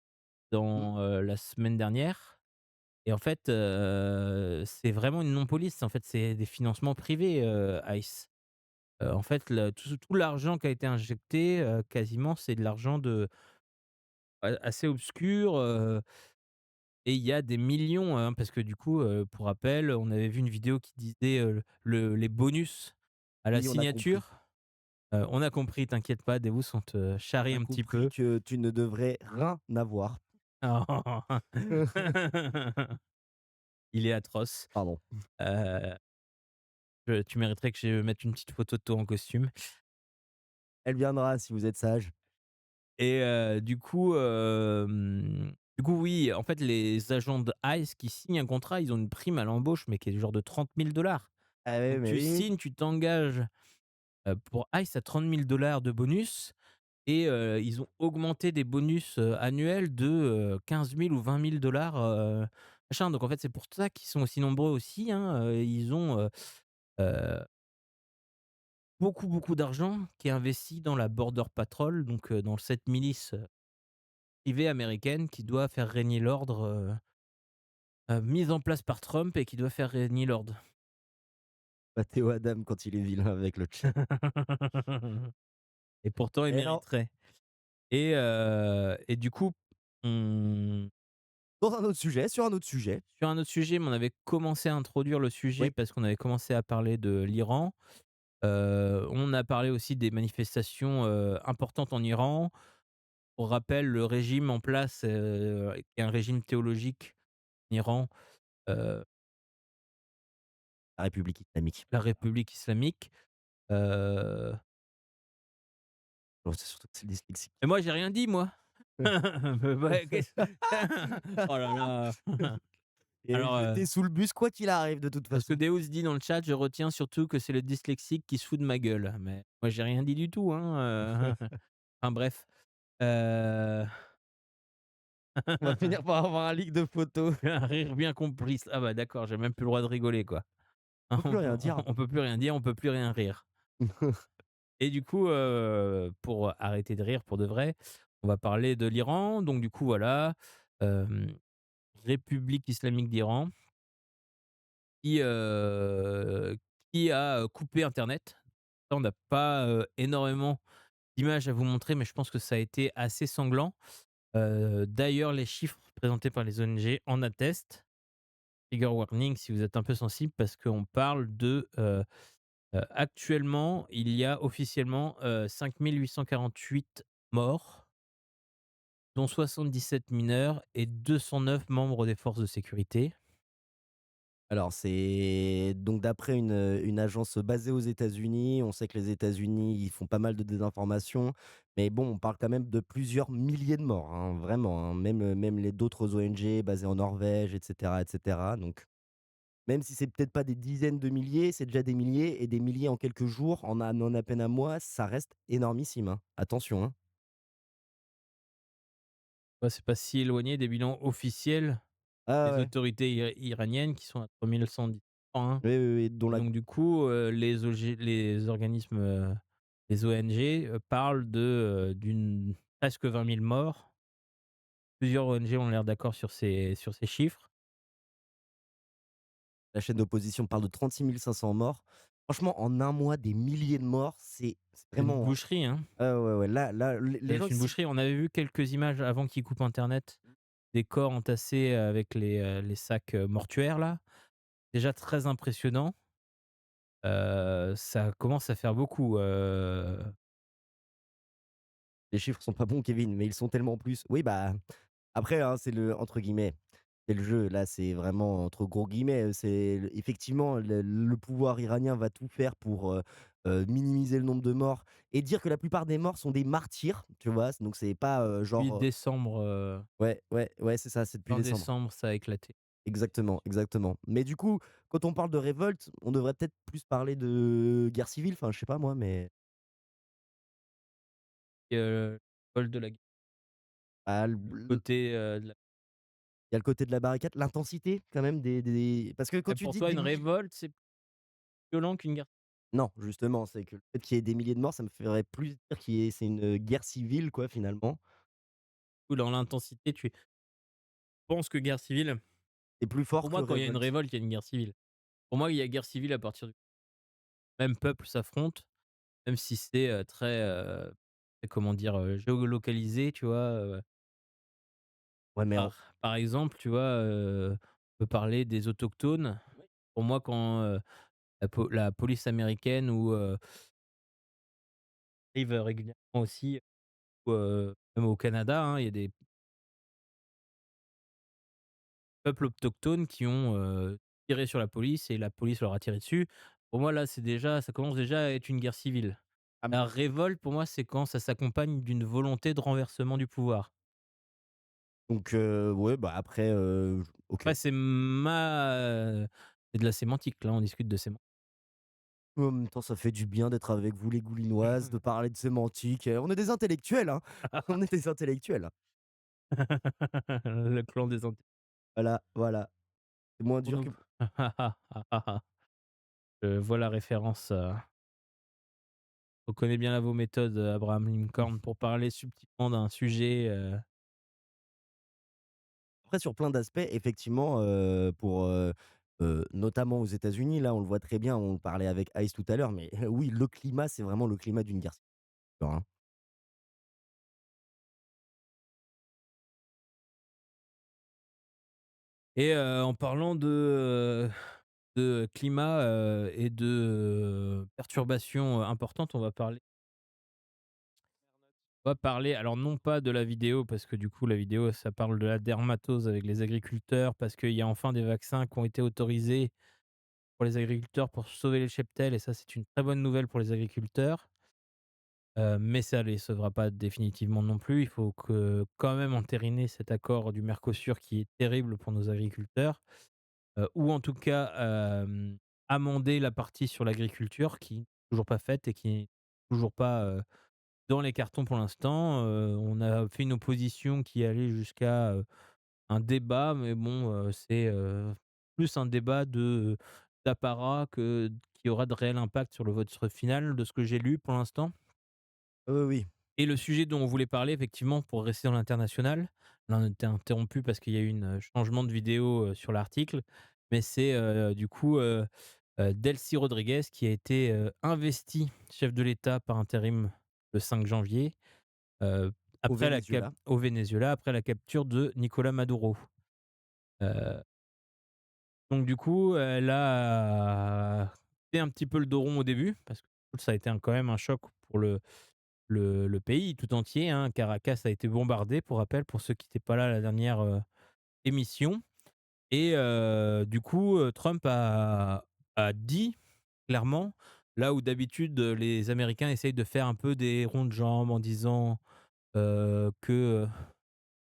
Mmh. dans, la semaine dernière et en fait, c'est vraiment une non police. En fait, c'est des financements privés, ICE. En fait, le tout l'argent qui a été injecté, quasiment, c'est de l'argent de assez obscur, et il y a des millions, hein, parce que du coup, pour rappel, on avait vu une vidéo qui disait, les bonus à la Oui, on a compris. signature. On a compris, t'inquiète pas, Deus, on te On charrie a un petit compris peu. que tu ne devrais rien avoir. Il est atroce. Pardon. Heu, tu mériterais que je mette une petite photo de toi en costume Elle viendra si vous êtes sage. et du coup, oui, en fait, les agents de ICE qui signent un contrat, ils ont une prime à l'embauche, mais qui est du genre de 30 000 $. Ah ouais, Donc mais tu oui. signes, tu t'engages, pour ICE à 30 000 $ de bonus et ils ont augmenté des bonus, annuels de, 15 000 ou 20 000 $, machin. Donc en fait, c'est pour ça qu'ils sont aussi nombreux aussi, hein, ils ont, heu, beaucoup, beaucoup d'argent qui est investi dans la Border Patrol, donc dans cette milice, privée américaine qui doit faire régner l'ordre, mise en place par Trump et qui doit faire régner l'ordre. Matteo Adam quand il est vilain avec le chat. Et pourtant, il Eh non. mériterait. Et du coup, on Dans un autre sujet, sur un autre sujet. sur un autre sujet, mais on avait commencé à introduire le sujet Oui, parce qu'on avait commencé à parler de l'Iran. On a parlé aussi des manifestations, importantes en Iran. Pour rappel, le régime en place, est un régime théologique en Iran, heu, la République islamique. la République islamique. Heu, Bon, c'est surtout que c'est dyslexique. mais moi, j'ai rien dit, moi. Ouais, oh là là. Et Alors, jeté sous le bus quoi qu'il arrive de toute parce que façon. Deus dit dans le chat: «Je retiens surtout que c'est le dyslexique qui se fout de ma gueule». Mais moi, j'ai rien dit du tout, hein, enfin bref, heu, On va finir par avoir un leak de photos. un rire bien compris. Ah bah d'accord, j'ai même plus le droit de rigoler, quoi. On peut plus rien dire. On peut plus rien dire, on peut plus rien rire et du coup, pour arrêter de rire pour de vrai, on va parler de l'Iran. Donc du coup, voilà, hem, République islamique d'Iran qui, heu, qui a, coupé internet. Ça, on n'a pas, énormément d'images à vous montrer, mais je pense que ça a été assez sanglant. D'ailleurs, les chiffres présentés par les ONG en attestent. Trigger warning si vous êtes un peu sensible, parce qu'on parle actuellement, il y a officiellement, 5 848 morts, dont 77 mineurs et 209 membres des forces de sécurité. Alors c'est donc d'après une agence basée aux États-Unis, on sait que les États-Unis, ils font pas mal de désinformation, mais bon, on parle quand même de plusieurs milliers de morts, hein, vraiment, hein, même les d'autres ONG basées en Norvège et cetera, donc même si c'est peut-être pas des dizaines de milliers, c'est déjà des milliers et des milliers en quelques jours, en à peine un mois, ça reste énormissime, hein. Attention, hein. Ouais, c'est pas si éloigné des bilans officiels Ah des ouais. autorités iraniennes qui sont à 3110 morts, hein. Oui, oui, oui, dont Et la donc du coup, les organismes, les ONG, parlent d'une presque 20 000 morts. Plusieurs ONG ont l'air d'accord sur ces chiffres. la chaîne d'opposition parle de 36 500 morts. Franchement, en un mois, des milliers de morts, c'est C'est une vraiment boucherie, hein. ah ouais, ouais, là, les gens C'est une ici boucherie. On avait vu quelques images avant qu'ils coupent internet, des corps entassés avec les sacs, mortuaires là. Déjà très impressionnant. Ça commence à faire beaucoup, les chiffres sont pas bons, Kevin, mais ils sont tellement plus. Oui, bah, après, hein, c'est le entre guillemets, c'est le jeu. Là, c'est vraiment entre gros guillemets, c'est effectivement le pouvoir iranien va tout faire pour, minimiser le nombre de morts et dire que la plupart des morts sont des martyrs, tu vois? Donc c'est pas, depuis genre, décembre, ouais, ouais, ouais, c'est ça, c'est depuis fin décembre. décembre, ça a éclaté. Exactement, exactement. Mais du coup, quand on parle de révolte, on devrait peut-être plus parler de guerre civile, enfin, je sais pas moi, mais Et vol de la ah, côté, de la il y a le côté de la barricade, l'intensité quand même des parce que quand et tu pour dis toi, des une milliers révolte, c'est plus violent qu'une guerre? non, justement, c'est que le fait qu'il y ait des milliers de morts, ça me ferait plus dire qu'il y ait c'est une guerre civile quoi, finalement. Ou dans l'intensité, tu penses que guerre civile? C'est plus fort Pour que moi, quand il y a une révolte. révolte, il y a une guerre civile. Pour moi, il y a guerre civile à partir du même peuple s'affronte, même si c'est, très, comment dire? Géolocalisé, tu vois? Ouais, mais en Par exemple, tu vois, on peut parler des autochtones. Pour moi, quand, la police américaine ou, arrive régulièrement aussi ou, même au Canada, hein, il y a des peuples autochtones qui ont, tiré sur la police et la police leur a tiré dessus. Pour moi, là, c'est déjà ça commence déjà à être une guerre civile. ah La révolte, pour moi, c'est quand ça s'accompagne d'une volonté de renversement du pouvoir. donc ouais, bah, après, OK. Après, c'est de la sémantique, là, on discute de sémantique. En même temps, ça fait du bien d'être avec vous les Goulinoises, de parler de sémantique, on est des intellectuels, hein. On est des intellectuels. Le clan des anti Voilà, voilà. C'est moins dur que Je vois la référence, on connaît bien là vos méthodes, Abraham Lincoln, pour parler subtilement d'un sujet, après sur plein d'aspects, effectivement, pour, notamment aux États-Unis, là, on le voit très bien, on parlait avec Ice tout à l'heure, mais oui, le climat, c'est vraiment le climat d'une guerre civile, hein. et en parlant de climat, et de, perturbations, importantes, on va parler alors non pas de la vidéo parce que du coup la vidéo ça parle de la dermatose avec les agriculteurs parce qu'il y a enfin des vaccins qui ont été autorisés pour les agriculteurs pour sauver les cheptels et ça c'est une très bonne nouvelle pour les agriculteurs. Mais ça les sauvera pas définitivement non plus. Il faut que quand même entériner cet accord du Mercosur qui est terrible pour nos agriculteurs, ou en tout cas, amender la partie sur l'agriculture qui n'est toujours pas faite et qui n'est toujours pas, dans les cartons pour l'instant. On a fait une opposition qui allait jusqu'à, un débat, mais bon, c'est, plus un débat d'apparat que qui aura de réel impact sur le vote final de ce que j'ai lu pour l'instant. Oui, oui. Et le sujet dont on voulait parler effectivement pour rester dans l'international, là on a été interrompu parce qu'il y a eu un changement de vidéo, sur l'article, mais c'est, du coup, Delcy Rodriguez qui a été, investie chef de l'État par intérim le 5 janvier, heu, Au Venezuela. au Venezuela, après la capture de Nicolás Maduro. Heu, donc du coup, elle a fait un petit peu le dos rond au début parce que ça a été quand même un choc pour le pays tout entier, hein. Caracas a été bombardé, pour rappel, pour ceux qui n'étaient pas là à la dernière, émission Et du coup, Trump a dit clairement, là où d'habitude, les Américains essayent de faire un peu des ronds de jambes en disant, que,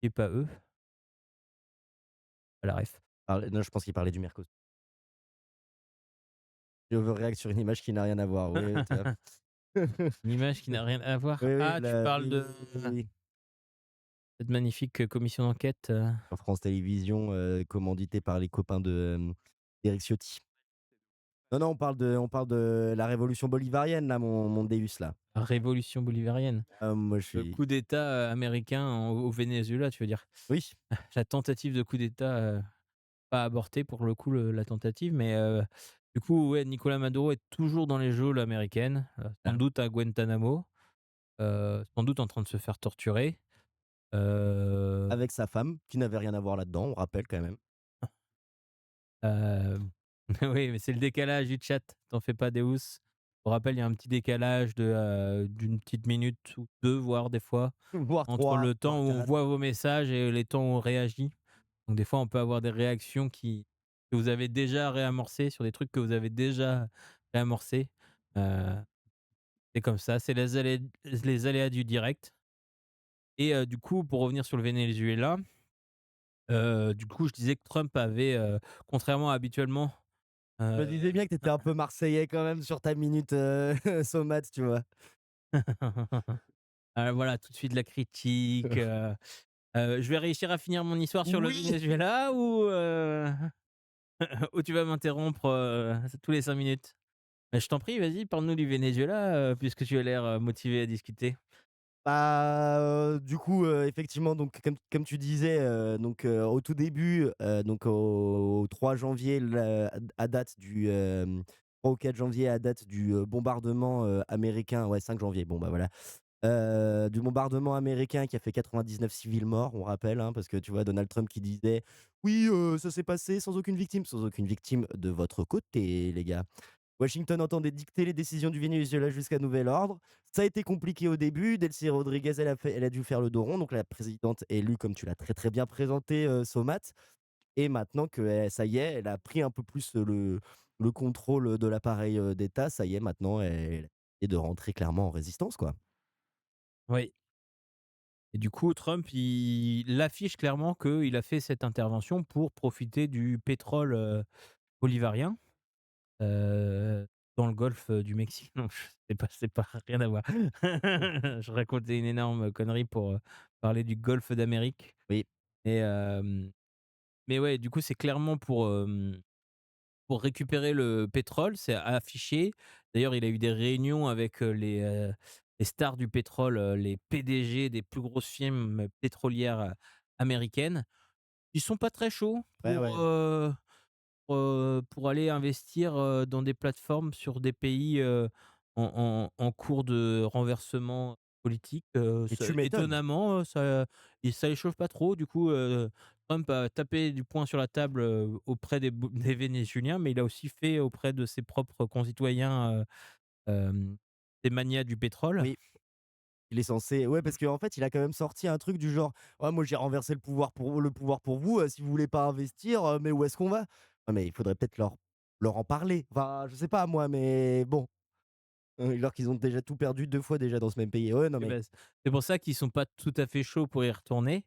et pas eux, pas la ref. Non, je pense qu'il parlait du Mercosur. Je overreact sur une image qui n'a rien à voir. Oui, oui, Une image qui n'a rien à voir. oui, oui, Ah, tu parles oui, de oui, oui, oui. cette magnifique, commission d'enquête, Sur France Télévisions, commandité par les copains d'Éric Ciotti. Non, non, on parle de la révolution bolivarienne là, mon Deus là. révolution bolivarienne. Moi je Le suis coup d'État, américain au Venezuela, tu veux dire? oui, La tentative de coup d'État, pas avorté pour le coup la tentative, mais du coup, ouais, Nicolás Maduro est toujours dans les geôles américaines, sans ah, doute à Guantanamo, sans doute en train de se faire torturer. Heu, avec sa femme qui n'avait rien à voir là-dedans, on rappelle quand même. hem, oui, mais c'est le décalage du chat, t'en fais pas Deus. Pour rappel, il y a un petit décalage d'une petite minute ou 2 voire des fois, Voire entre 3, le temps voire où on 4. voit vos messages et les temps où on réagit. Donc des fois, on peut avoir des réactions que vous avez déjà réamorcées sur des trucs que vous avez déjà réamorcés. Heu, c'est comme ça, c'est les aléas du direct. Et du coup, pour revenir sur le Venezuela, du coup, je disais que Trump avait, contrairement à habituellement, Je me heu disais bien que tu étais un peu marseillais quand même sur ta minute, Somat, tu vois? voilà, tout de suite la critique, je vais réussir à finir mon histoire sur le Oui! Venezuela ou ou tu vas m'interrompre, tous les 5 minutes? Bah, je t'en prie, vas-y, parle-nous du Venezuela, puisque tu as l'air, motivé à discuter. Bah, du coup, effectivement, donc comme tu disais, au tout début, donc au 3 janvier, à date du, 3 ou 4 janvier, à date du, bombardement, américain, ouais 5 janvier, bon, bah, voilà, du bombardement américain qui a fait 99 civils morts, on rappelle, hein, parce que tu vois Donald Trump qui disait: «Oui, ça s'est passé sans aucune victime de votre côté, les gars». Washington entendait dicter les décisions du Venezuela jusqu'à nouvel ordre. Ça a été compliqué au début. Delcy Rodriguez, elle a dû faire le dos rond. Donc la présidente élue, comme tu l'as très très bien présenté, Somat. Et maintenant que ça y est, elle a pris un peu plus le contrôle de l'appareil d'État. Ça y est, maintenant, elle est de rentrer clairement en résistance, quoi. Oui. Et du coup, Trump, il affiche clairement qu'il a fait cette intervention pour profiter du pétrole, bolivarien, heu, dans le golfe, du Mexique. Non, c'est pas rien à voir. Je racontais une énorme connerie pour, parler du golfe d'Amérique. Oui, Et mais ouais, du coup, c'est clairement pour récupérer le pétrole, c'est affiché. D'ailleurs, il a eu des réunions avec, les stars du pétrole, les PDG des plus grosses firmes pétrolières, américaines. Ils sont pas très chauds ouais, ouais. pour aller investir, dans des plateformes sur des pays, en cours de renversement politique, Et ça tu m'étonnes. étonnamment, ça les chauffe pas trop. Du coup, Trump a tapé du poing sur la table, auprès des Vénézuéliens, mais il a aussi fait auprès de ses propres concitoyens, des magnats du pétrole. Oui. Il est censé ouais, parce qu'en fait, il a quand même sorti un truc du genre: «Ouais, moi, j'ai renversé le pouvoir pour vous, si vous voulez pas investir, mais où est-ce qu'on va?» Ouais, mais il faudrait peut-être leur en parler. Enfin, je sais pas moi, mais bon, alors qu'ils ont déjà tout perdu 2 fois déjà dans ce même pays. Ouais, non Et mais ben, c'est pour ça qu'ils sont pas tout à fait chauds pour y retourner.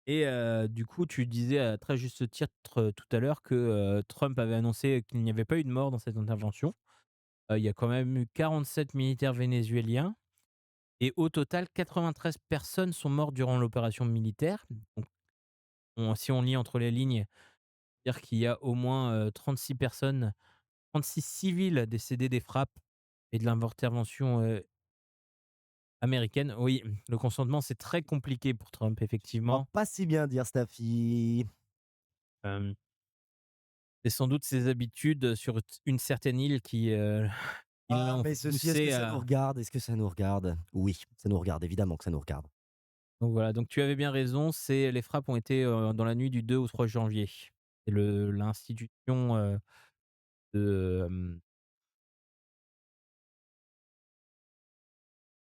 Et du coup, tu disais à très juste titre, tout à l'heure que, Trump avait annoncé qu'il n'y avait pas eu de mort dans cette intervention. Il y a quand même eu 47 militaires vénézuéliens et au total 93 personnes sont mortes durant l'opération militaire. Donc si on lit entre les lignes, dire qu'il y a au moins, 36 personnes, 36 civils décédés des frappes et de l'intervention, américaine. Oui, le consentement, c'est très compliqué pour Trump, on va effectivement. pas si bien dire Staffy. Hem C'est sans doute ses habitudes sur une certaine île qui Ah, l'ont mais ceci, est-ce que poussé ça nous à regarde? Est-ce que ça nous regarde? Oui, ça nous regarde, évidemment que ça nous regarde. donc voilà, donc tu avais bien raison, les frappes ont été, dans la nuit du 2 au 3 janvier. C'est l'institution, de,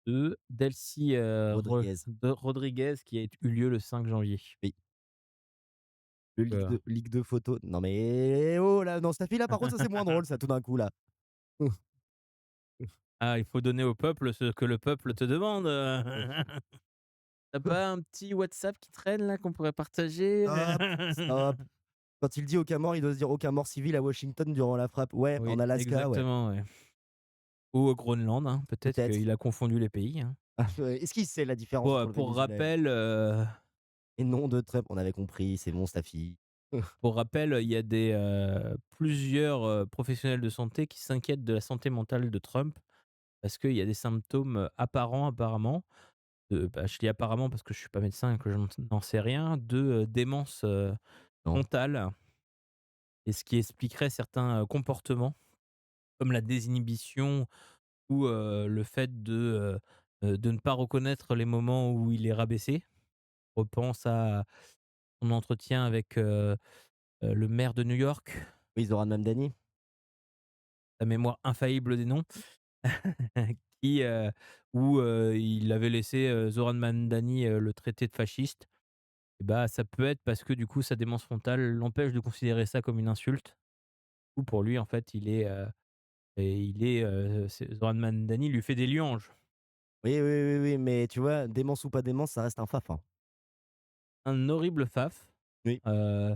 de Delcy, Rodriguez. Rodriguez qui a eu lieu le 5 janvier. Oui. Le Heu, leak de photos. Non mais oh là, non, Stafi là par contre ça c'est moins drôle ça tout d'un coup là. ah, il faut donner au peuple ce que le peuple te demande, Tu pas un petit WhatsApp qui traîne là qu'on pourrait partager? Stop, stop. Quand il dit aucun mort, il doit se dire aucun mort civil à Washington durant la frappe. Ouais, en Oui, Alaska, ouais, exactement, ouais. Ou au Groenland, hein, peut-être peut-être. qu'il a confondu les pays, hein. Ah ouais, est-ce qu'il sait la différence Pour, entre le pour Venezuela rappel, et non de Trump? On avait compris, c'est bon Stafi. il y a plusieurs, professionnels de santé qui s'inquiètent de la santé mentale de Trump parce qu'il y a des symptômes, apparents apparemment, je dis apparemment parce que je suis pas médecin et que je n'en sais rien, de, démence, Non. frontale, et ce qui expliquerait certains, comportements comme la désinhibition ou, le fait de ne pas reconnaître les moments où il est rabaissé. Je repense à son entretien avec, le maire de New York, Oui, Zoran Mamdani? la mémoire infaillible des noms, qui, où, il avait laissé, Zoran Mamdani, le traiter de fasciste. Et bah, ça peut être parce que du coup sa démence frontale l'empêche de considérer ça comme une insulte. Ou pour lui en fait Zoran Mamdani lui fait des louanges. Oui, oui, oui, oui, mais tu vois, démence ou pas démence, ça reste un faf, hein. Un horrible faf, Oui. heu,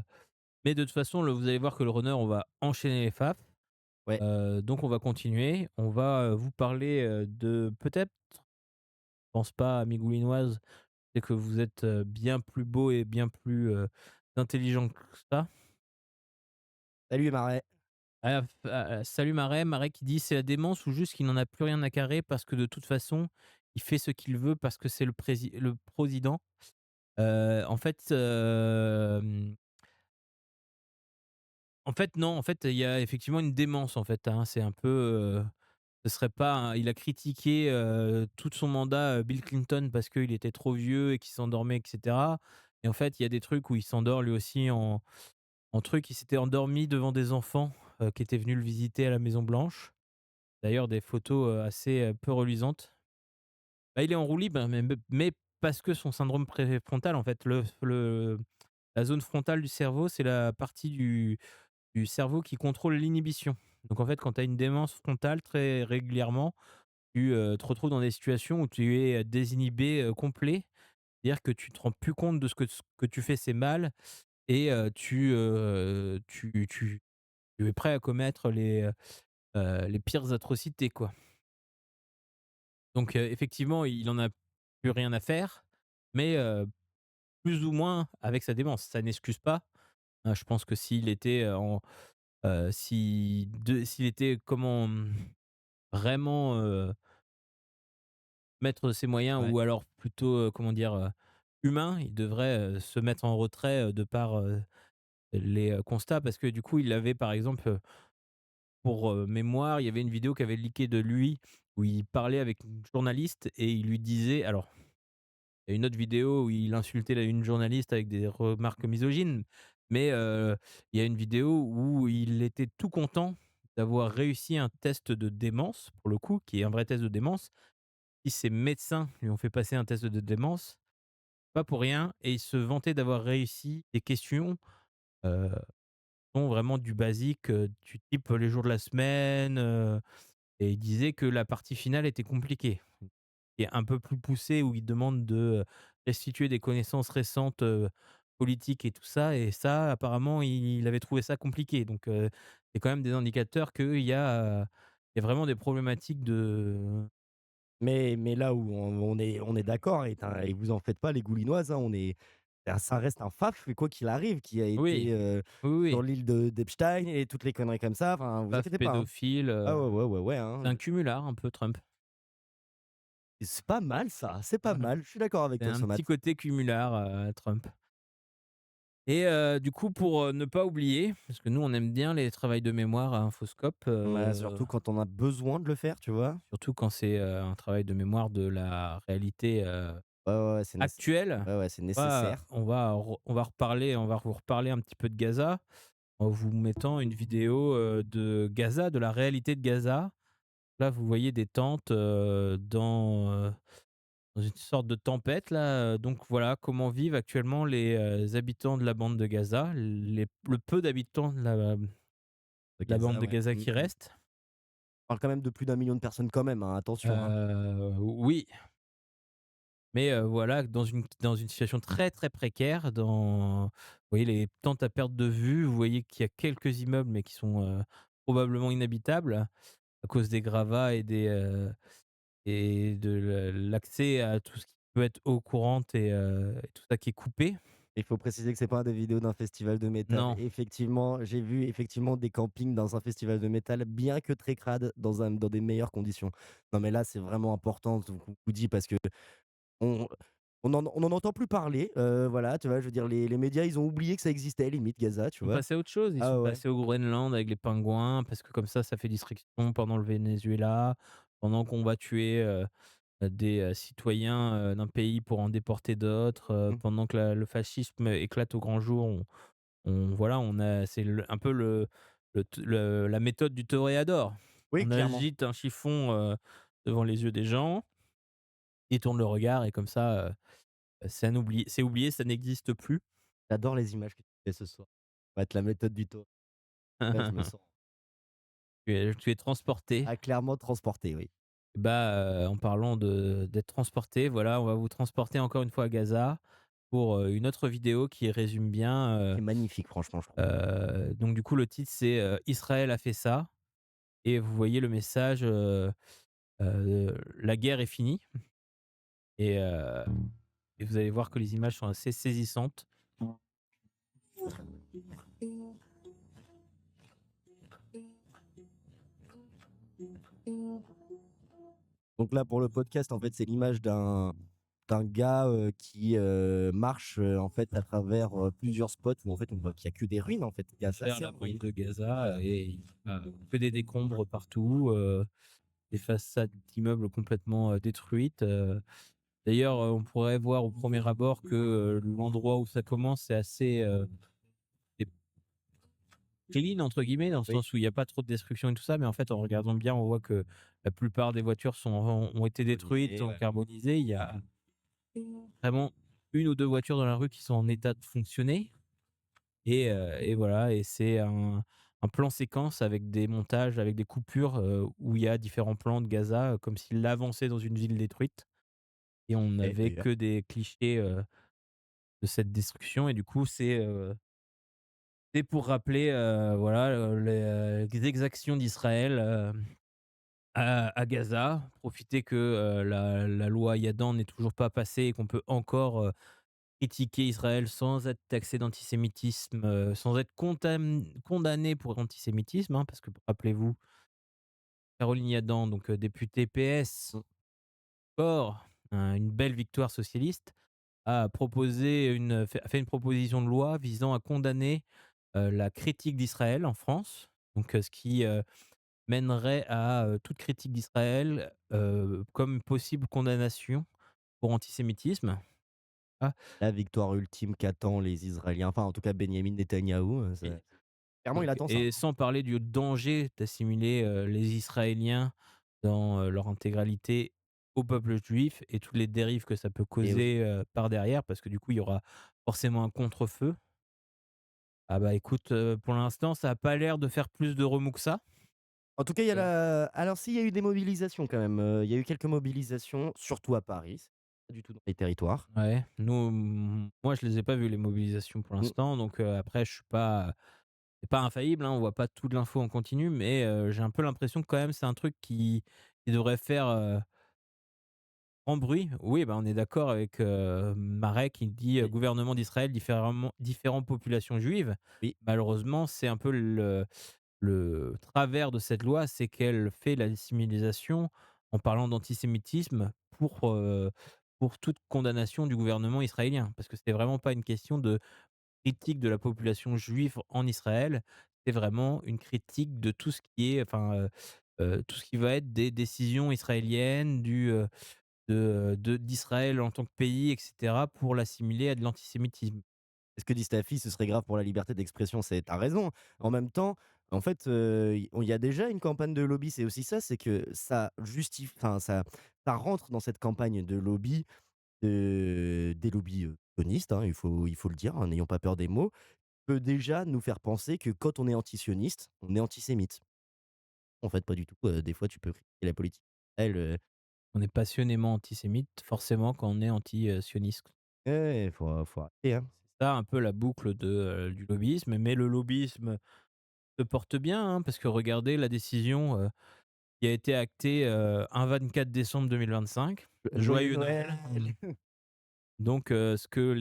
mais de toute façon vous allez voir que le runner, on va enchaîner les faf. Ouais. Donc on va continuer. On va, vous parler, de peut-être, je pense pas, amis goulinoises, c'est que vous êtes, bien plus beaux et bien plus, intelligents que ça. Salut Marais. Salut Marais, Marais qui dit: «C'est la démence ou juste qu'il n'en a plus rien à carrer parce que de toute façon, il fait ce qu'il veut parce que c'est le président». En fait non, en fait, il y a effectivement une démence en fait, hein. C'est un peu, ce serait pas il a critiqué, tout son mandat, Bill Clinton parce qu'il était trop vieux et qu'il s'endormait et cetera, et en fait, il y a des trucs où il s'endort lui aussi en truc. Il s'était endormi devant des enfants, qui étaient venus le visiter à la Maison Blanche. D'ailleurs des photos, assez, peu reluisantes. Bah, il est en roue libre, hein, mais parce que son syndrome préfrontal en fait, la zone frontale du cerveau, c'est la partie du cerveau qui contrôle l'inhibition. Donc en fait, quand tu as une démence frontale très régulièrement, tu, te retrouves dans des situations où tu es, désinhibé, complet. C'est-à-dire que tu te rends plus compte de ce que tu fais, c'est mal, et tu es prêt à commettre les pires atrocités, quoi. Donc effectivement, il en a plus rien à faire, mais plus ou moins avec sa démence. Ça n'excuse pas, hein. Je pense que s'il était, s'il était vraiment, maître de ses moyens, Ouais. ou alors plutôt, comment dire? Humain, il devrait, se mettre en retrait, de par, les, constats, parce que du coup, il avait par exemple, pour, mémoire, il y avait une vidéo qui avait leaké de lui où il parlait avec une journaliste et il lui disait, alors, il y a une autre vidéo où il insultait une journaliste avec des remarques misogynes, mais il y a une vidéo où il était tout content d'avoir réussi un test de démence, pour le coup, qui est un vrai test de démence. Si ses médecins lui ont fait passer un test de démence, pas pour rien, et il se vantait d'avoir réussi des questions, heu, sont vraiment du basique, du type, les jours de la semaine, et il disait que la partie finale était compliquée et un peu plus poussée, où il demande de, restituer des connaissances récentes, politiques et tout ça, et ça apparemment il avait trouvé ça compliqué, donc c'est quand même des indicateurs qu'il y a vraiment des problématiques de. Mais là où on est d'accord et vous en faites pas les Goulinoises, hein, ça reste un faf, quoi qu'il arrive, qui a Oui, été, oui, sur oui, l'île d'Epstein et toutes les conneries comme ça, enfin, vous paf inquiétez pas, hein. pédophile, Ah ouais, ouais, ouais, ouais, hein. c'est un cumulard un peu Trump. C'est pas mal ça, c'est pas mal. Je suis d'accord avec C'est toi, un Somat. petit côté cumulard, Trump. Et du coup, pour, ne pas oublier, parce que nous on aime bien les travails de mémoire à Infoscope, Bah, surtout quand on a besoin de le faire, tu vois? surtout quand c'est, un travail de mémoire de la réalité, Ouais, ouais, ouais, actuelle. ouais, ouais, c'est nécessaire. On va reparler, on va vous reparler un petit peu de Gaza, en vous mettant une vidéo, de Gaza, de la réalité de Gaza. Là, vous voyez des tentes, dans une sorte de tempête là, donc voilà comment vivent actuellement les, habitants de la bande de Gaza, le peu d'habitants de De la bande Gaza, de ouais. Gaza qui restent. On parle quand même de plus d'1 million de personnes quand même, hein, attention, hein. Oui, mais voilà, dans une situation très, très précaire, vous voyez les tentes à perte de vue, vous voyez qu'il y a quelques immeubles, mais qui sont, probablement inhabitables à cause des gravats et de l'accès à tout ce qui peut être eau courante et tout ça qui est coupé. Il faut préciser que c'est pas des vidéos d'un festival de métal. Non, Effectivement, j'ai vu effectivement des campings dans un festival de métal, bien que très crades, dans des meilleures conditions. Non, mais là, c'est vraiment important, ce que vous dites, parce que on on en entend plus parler, voilà, tu vois? Je veux dire, les médias, ils ont oublié que ça existait limite Gaza, tu ils sont vois? passés à autre chose, ils sont Ah ouais. passés au Groenland avec les pingouins parce que comme ça fait distraction pendant le Venezuela, pendant qu'on va tuer, des, citoyens, d'un pays pour en déporter d'autres, Mmh. pendant que le fascisme éclate au grand jour, on a c'est un peu la méthode du toréador. Oui, On clairement. agite un chiffon, devant les yeux des gens, ils tournent le regard et comme ça, c'est oublié, ça n'existe plus. J'adore les images que tu fais ce soir. Ça va être la méthode du taureau. Là, je me sens, Tu es transporté. clairement transporté, oui. Bah, en parlant d'être transporté, voilà, on va vous transporter encore une fois à Gaza pour, une autre vidéo qui résume bien, C'est magnifique franchement, je trouve. donc du coup le titre c'est, «Israël a fait ça» et vous voyez le message, «La guerre est finie» et heu et vous allez voir que les images sont assez saisissantes. Donc là, pour le podcast, en fait, c'est l'image d'un gars, qui, marche, en fait, à travers, plusieurs spots où, en fait, on voit qu'il y a que des ruines, en fait. Il y a ça, Faire c'est la bande incroyable. de Gaza et il y a que des décombres partout, des façades d'immeubles complètement, détruites, d'ailleurs, on pourrait voir au premier abord que, l'endroit où ça commence, c'est assez, c'est «clean» entre guillemets, dans le Oui, sens où il y a pas trop de destruction et tout ça, mais en fait, en regardant bien, on voit que la plupart des voitures ont été détruites, carbonisé, ont ouais. carbonisé. Il y a vraiment une ou 2 voitures dans la rue qui sont en état de fonctionner et voilà et c'est un plan séquence avec des montages, avec des coupures, où il y a différents plans de Gaza, comme s'il avançait dans une ville détruite et on Et n'avait d'ailleurs, que des clichés, de cette destruction et du coup, c'est pour rappeler, voilà, les exactions d'Israël, à Gaza. Profiter que, la loi Yadan n'est toujours pas passée et qu'on peut encore, critiquer Israël sans être taxé d'antisémitisme, sans être condamné pour antisémitisme, hein, parce que rappelez-vous, Caroline Yadan, donc députée PS, mmh, encore une belle victoire socialiste, a fait une proposition de loi visant à condamner, la critique d'Israël en France. Donc ce qui, mènerait à, toute critique d'Israël, comme possible condamnation pour antisémitisme. Ah la victoire ultime qu'attendent les Israéliens, enfin, en tout cas, Benyamin Netanyahou, et c'est clairement, il donc attend ça, et hein. sans parler du danger d'assimiler, les Israéliens dans, leur intégralité au peuple juif et toutes les dérives que ça peut Et oui. causer, par derrière parce que du coup, il y aura forcément un contre-feu. Ah bah, écoute, pour l'instant, ça a pas l'air de faire plus de remous que ça. En tout cas, il y a Heu, la alors s'il y a eu des mobilisations quand même, il y a eu quelques mobilisations, surtout à Paris, c'est pas du tout dans les territoires. ouais, moi, je les ai pas vues les mobilisations pour Mmh. l'instant, donc après je suis pas c'est pas infaillible, hein, on voit pas toute l'info en continu, mais j'ai un peu l'impression que quand même c'est un truc qui devrait faire, grand bruit. Oui, bah, on est d'accord avec, Marek qui dit, Oui, «Gouvernement d'Israël, différentes populations juives». oui. Malheureusement, c'est un peu le travers de cette loi, c'est qu'elle fait l'assimilation en parlant d'antisémitisme pour toute condamnation du gouvernement israélien. Parce que c'est vraiment pas une question de critique de la population juive en Israël, c'est vraiment une critique de tout ce qui est tout ce qui va être des décisions israéliennes, d'Israël en tant que pays et cetera pour l'assimiler à de l'antisémitisme. C'est ce que dit Staffy, ce serait grave pour la liberté d'expression, c'est tu raison. En même temps, En fait, il y a déjà une campagne de lobby, c'est aussi ça, c'est que ça justifie, enfin ça rentre dans cette campagne de lobby, des lobbies, sionistes, hein, il faut le dire, hein, n'ayons pas peur des mots, peut déjà nous faire penser que quand on est antisioniste, on est antisémite. En fait, pas du tout, des fois tu peux critiquer la politique, On est passionnément antisémite, forcément, quand on est anti-sioniste. ouais, faut arrêter, hein. C'est ça un peu la boucle du lobbyisme, mais le lobbyisme se porte bien, hein, parce que regardez la décision, qui a été actée, un 24 décembre 2025. Joyeux Joyeux Noël! Noël. Donc, ce que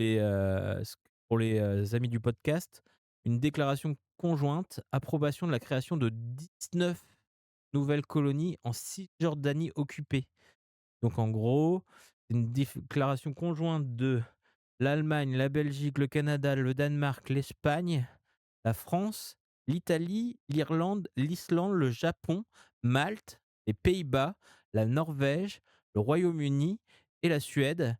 pour les, amis du podcast, une déclaration conjointe, approbation de la création de 19 nouvelles colonies en Cisjordanie occupée. Donc en gros, c'est une déclaration conjointe de l'Allemagne, la Belgique, le Canada, le Danemark, l'Espagne, la France, l'Italie, l'Irlande, l'Islande, le Japon, Malte, les Pays-Bas, la Norvège, le Royaume-Uni et la Suède,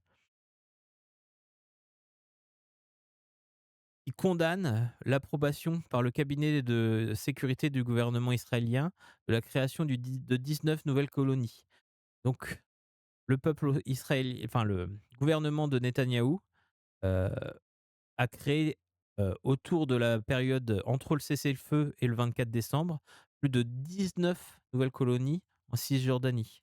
qui condamnent l'approbation par le cabinet de sécurité du gouvernement israélien de la création de 19 nouvelles colonies. Donc le peuple israélien, enfin le gouvernement de Netanyahou, heu, a créé, autour de la période entre le cessez-le-feu et le 24 décembre, plus de 19 nouvelles colonies en Cisjordanie.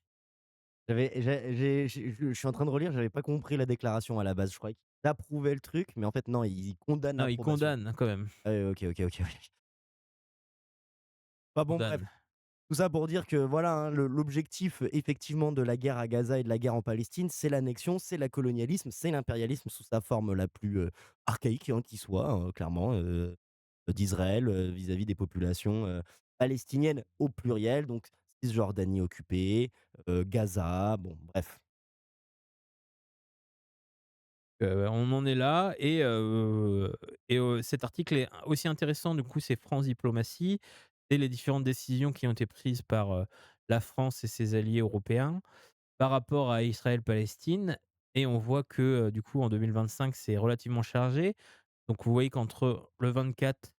Je suis en train de relire, j'avais pas compris la déclaration à la base. Je croyais qu'ils approuvaient le truc, mais en fait non, ils condamnent Non, ils l'approbation. condamnent, hein, quand même, Ah ouais, OK, OK, OK, OK. Bah, bon bref, condamnent. tout ça pour dire que voilà, hein, l'objectif effectivement de la guerre à Gaza et de la guerre en Palestine, c'est l'annexion, c'est la colonialisme, c'est l'impérialisme sous sa forme la plus, archaïque, hein, qui soit, hein, clairement, d'Israël, vis-à-vis des populations, palestiniennes au pluriel, donc Cisjordanie occupée, Gaza, bon bref. On en est là et cet article est aussi intéressant, du coup, c'est France Diplomatie et les différentes décisions qui ont été prises par, la France et ses alliés européens par rapport à Israël-Palestine et on voit que, du coup, en 2025, c'est relativement chargé. Donc vous voyez qu'entre le 24,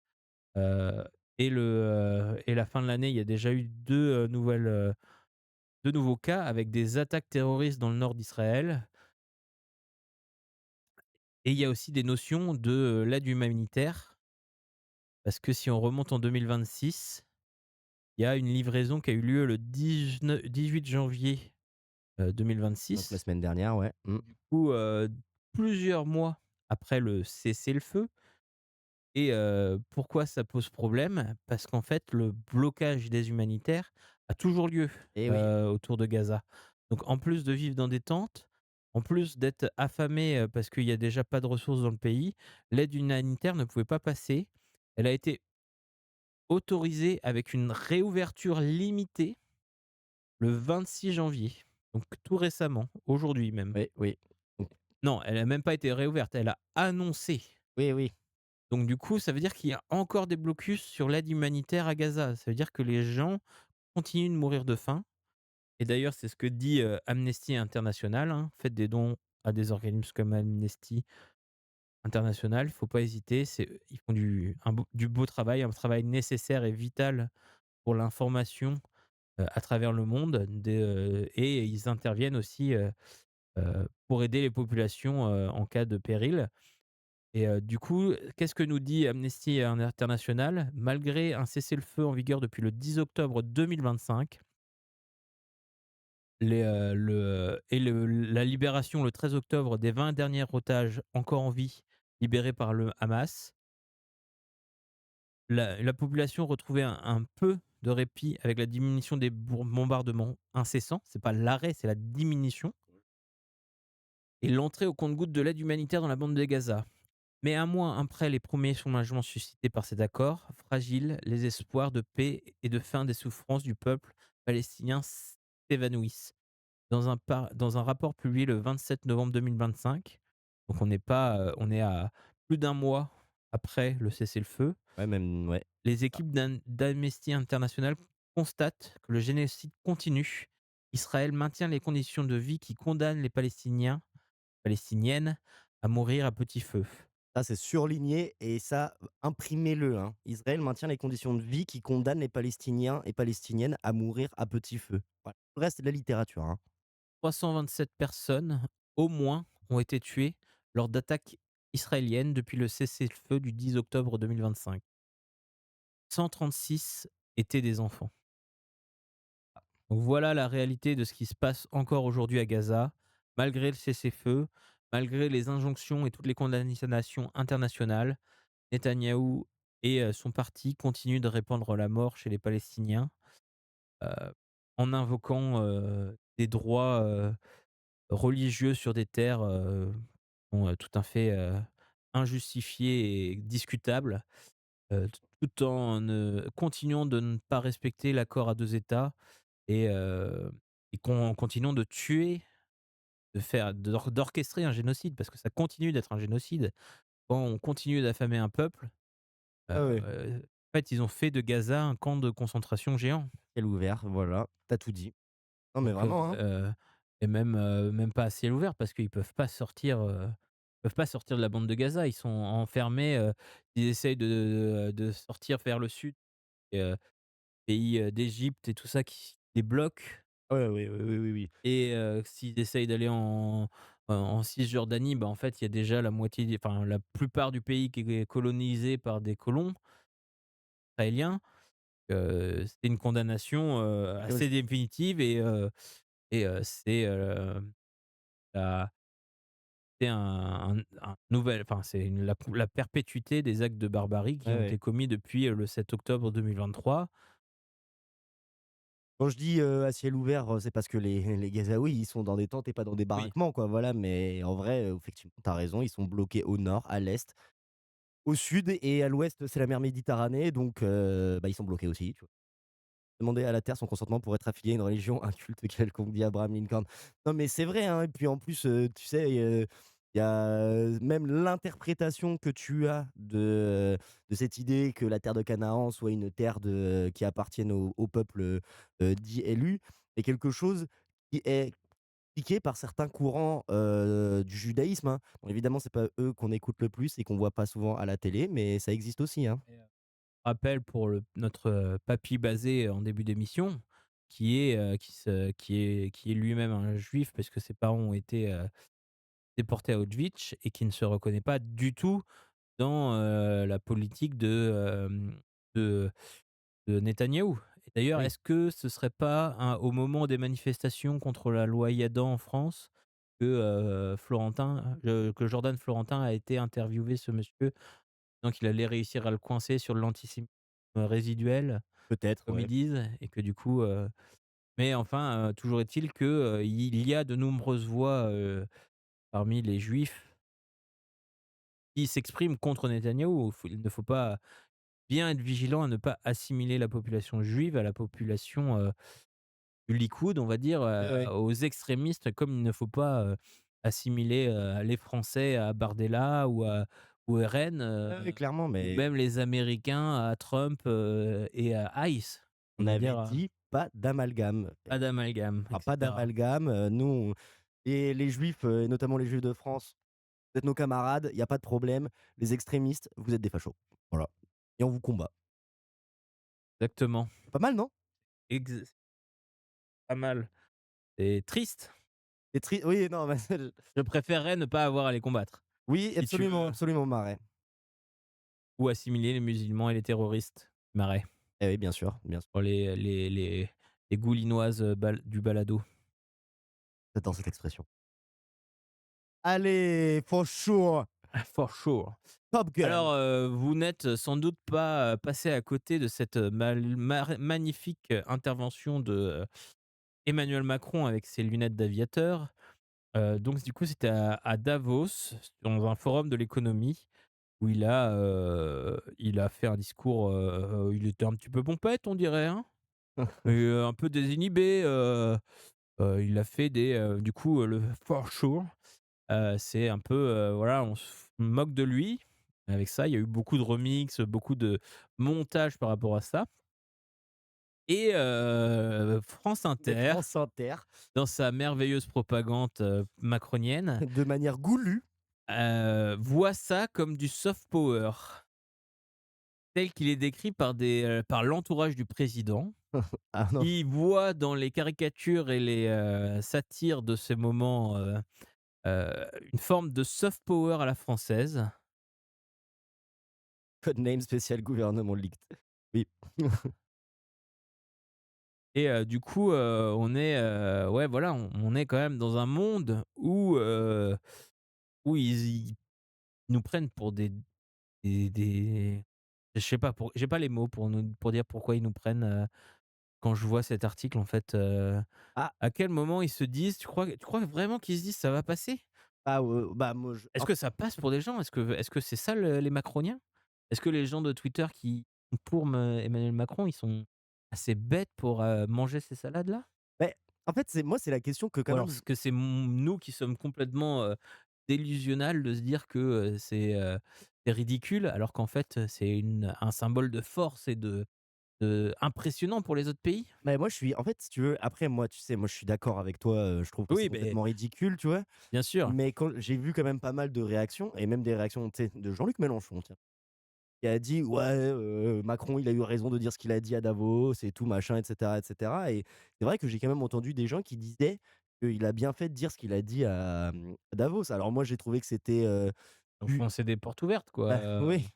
heu et la fin de l'année, il y a déjà eu 2 nouveaux cas avec des attaques terroristes dans le nord d'Israël et il y a aussi des notions de, l'aide humanitaire. Parce que si on remonte en 2026, il y a une livraison qui a eu lieu le 18 janvier, Donc la 2026. semaine dernière, ouais. Mmh. Où, plusieurs mois après le cessez-le-feu et pourquoi ça pose problème? Parce qu'en fait, le blocage des humanitaires a toujours lieu, Et oui. autour de Gaza. Donc en plus de vivre dans des tentes, en plus d'être affamés, parce qu'il y a déjà pas de ressources dans le pays, l'aide humanitaire ne pouvait pas passer. Elle a été autorisée avec une réouverture limitée le 26 janvier, donc tout récemment, aujourd'hui même. Oui, oui. Donc Non, elle a même pas été réouverte, elle a annoncé. oui, oui. Donc du coup, ça veut dire qu'il y a encore des blocus sur l'aide humanitaire à Gaza. Ça veut dire que les gens continuent de mourir de faim et d'ailleurs, c'est ce que dit, Amnesty International, hein. Faites des dons à des organismes comme Amnesty International, il faut pas hésiter, ils font du beau travail, un travail nécessaire et vital pour l'information, à travers le monde et ils interviennent aussi, pour aider les populations, en cas de péril et du coup, qu'est-ce que nous dit Amnesty International? Malgré un cessez-le-feu en vigueur depuis le 10 octobre 2025, la libération le 13 octobre des 20 derniers otages encore en vie libérés par le Hamas, la population retrouvait un peu de répit avec la diminution des bombardements incessants. C'est pas l'arrêt, c'est la diminution et l'entrée au compte-gouttes de l'aide humanitaire dans la bande de Gaza. Mais un mois après les premiers soulagements suscités par cet accord, fragiles, les espoirs de paix et de fin des souffrances du peuple palestinien s'évanouissent. Dans un rapport publié le 27 novembre 2025, donc on n'est pas, on est à plus d'un mois après le cessez-le-feu, Ouais, même ouais. les équipes d'Amnesty International constatent que le génocide continue. Israël maintient les conditions de vie qui condamnent les Palestiniens, Palestiniennes à mourir à petit feu. Ça, c'est surligné et ça, imprimez-le, hein. Israël maintient les conditions de vie qui condamnent les Palestiniens et Palestiniennes à mourir à petit feu. Voilà. Le reste, c'est de la littérature, hein. 327 personnes, au moins, ont été tuées lors d'attaques israéliennes depuis le cessez-le-feu du 10 octobre 2025. 136 étaient des enfants. Donc voilà la réalité de ce qui se passe encore aujourd'hui à Gaza, malgré le cessez-feu, malgré les injonctions et toutes les condamnations internationales. Netanyahou et son parti continuent de répandre la mort chez les Palestiniens, heu, en invoquant, des droits, religieux sur des terres, bon, tout à fait, injustifiés et discutables, tout en ne continuant de ne pas respecter l'accord à 2 États et continuant de tuer, d'orchestrer un génocide parce que ça continue d'être un génocide. Quand on continue d'affamer un peuple, Ah ouais. en fait, ils ont fait de Gaza un camp de concentration géant. Ciel ouvert, voilà, tu tout dit. Non, mais Donc vraiment, hein. et même pas à ciel ouvert parce qu'ils peuvent pas sortir de la bande de Gaza. Ils sont enfermés, ils essayent de sortir vers le sud et pays, d'Égypte et tout ça qui les bloquent Ouais, oui, oui, oui, oui, oui. et s'ils essayent d'aller en Cisjordanie, bah, en fait, il y a déjà la moitié des enfin, la plupart du pays qui est colonisé par des colons israéliens. C'est une condamnation, assez définitive et la c'est un nouvel enfin, c'est une la perpétuité des actes de barbarie qui Ouais, ont ouais. été commis depuis, le 7 octobre 2023. Quand je dis, à ciel ouvert, c'est parce que les Gazaouis, ils sont dans des tentes et pas dans des Oui. baraquements, quoi, voilà, mais en vrai, effectivement, tu as raison, ils sont bloqués au nord, à l'est, au sud et à l'ouest, c'est la mer Méditerranée, donc bah, ils sont bloqués aussi, tu vois? Demander à la terre son consentement pour être affilié à une religion, un culte quelconque, dit Abraham Lincoln. Non, mais c'est vrai, hein, et puis en plus, tu sais, il y a, même l'interprétation que tu as de cette idée que la terre de Canaan soit une terre qui appartienne au peuple, dit élu, est quelque chose qui est critiqué par certains courants, du judaïsme, hein. Bon, évidemment, c'est pas eux qu'on écoute le plus et qu'on voit pas souvent à la télé, mais ça existe aussi, hein. Rappel pour notre, papy basé en début d'émission, qui est lui-même un juif parce que ses parents ont été, déportés à Auschwitz et qui ne se reconnaît pas du tout dans, la politique de de Netanyahou. Et d'ailleurs, Oui. est-ce que ce serait pas au moment des manifestations contre la loi Yadan en France que, que Jordan Florentin a été interviewé ce monsieur, donc il allait réussir à le coincer sur l'antisémitisme résiduel, Peut-être, comme ils ouais. disent et que du coup, mais enfin, toujours est-il que, il y a de nombreuses voix, parmi les juifs qui s'expriment contre Netanyahou. Il ne faut pas bien être vigilant à ne pas assimiler la population juive à la population, du Likoud, on va dire, Ouais, ouais. aux extrémistes, comme il ne faut pas, assimiler, les Français à Bardella ou RN, Ouais, ouais, clairement, ou mais même les Américains à Trump, et à ICE. on On va avait dire, dit: «Pas d'amalgame». pas d'amalgame et Pas cetera. d'amalgame, nous on et les juifs, et notamment les juifs de France, vous êtes nos camarades, il y a pas de problème. Les extrémistes, vous êtes des fachos. Voilà et on vous combat. Exactement. Pas mal, non? Ex Pas mal. C'est triste. C'est oui, non, mais Je préférerais ne pas avoir à les combattre, oui, si tu veux, absolument, absolument, Marais. ou assimiler les musulmans et les terroristes. Marais, Eh oui, bien sûr, bien sûr. pour les Goulinoises, du balado. J'adore cette expression. Allez, for sure, For sure. Top Gun. Alors, vous n'êtes sans doute pas, passés à côté de cette, magnifique intervention de, Emmanuel Macron avec ses lunettes d'aviateur. Donc du coup, c'était à Davos, dans un forum de l'économie où il a fait un discours, il était un petit peu pompette, on dirait, hein? Et un peu désinhibé, il a fait du coup, le for sure. C'est un peu, voilà, on se moque de lui. Avec ça, il y a eu beaucoup de remixes, beaucoup de montages par rapport à ça et France Mais Inter, France Inter, dans sa merveilleuse propagande, macronienne, de manière goulue. voit ça comme du soft power, tel qu'il est décrit par l'entourage du président. Ah non, Il voit dans les caricatures et les, satires de ces moments, une forme de soft power à la française. codename spécial gouvernement leaked. Oui. Et du coup, ouais, voilà, on est quand même dans un monde où ils nous prennent pour des je sais pas, j'ai pas les mots pour dire pourquoi ils nous prennent, quand je vois cet article, en fait, Ah, à quel moment ils se disent tu crois vraiment qu'ils se disent: «Ça va passer»? ah, bah, moi je Est-ce que ça passe pour des gens? Est-ce que c'est ça les macroniens? Est-ce que les gens de Twitter qui sont pour Emmanuel Macron, ils sont assez bêtes pour, manger ces salades-là? beh, en fait, c'est la question que Ou quand alors même est-ce que c'est nous qui sommes complètement, délusionnal de se dire que, c'est ridicule alors qu'en fait, c'est un symbole de force et de impressionnant pour les autres pays? mais moi je suis en fait, si tu veux, après moi, tu sais, moi je suis d'accord avec toi, je trouve que c'est Oui, beh, complètement ridicule, tu vois? bien sûr. Mais quand j'ai vu quand même pas mal de réactions et même des réactions, tu sais, de Jean-Luc Mélenchon, tiens, qui a dit: «Ouais, Macron, il a eu raison de dire ce qu'il a dit à Davos et tout machin et cetera et cetera» et c'est vrai que j'ai quand même entendu des gens qui disaient qu'il a bien fait de dire ce qu'il a dit à Davos. Alors moi, j'ai trouvé que c'était, du Enfoncer des portes ouvertes, quoi, bah, oui,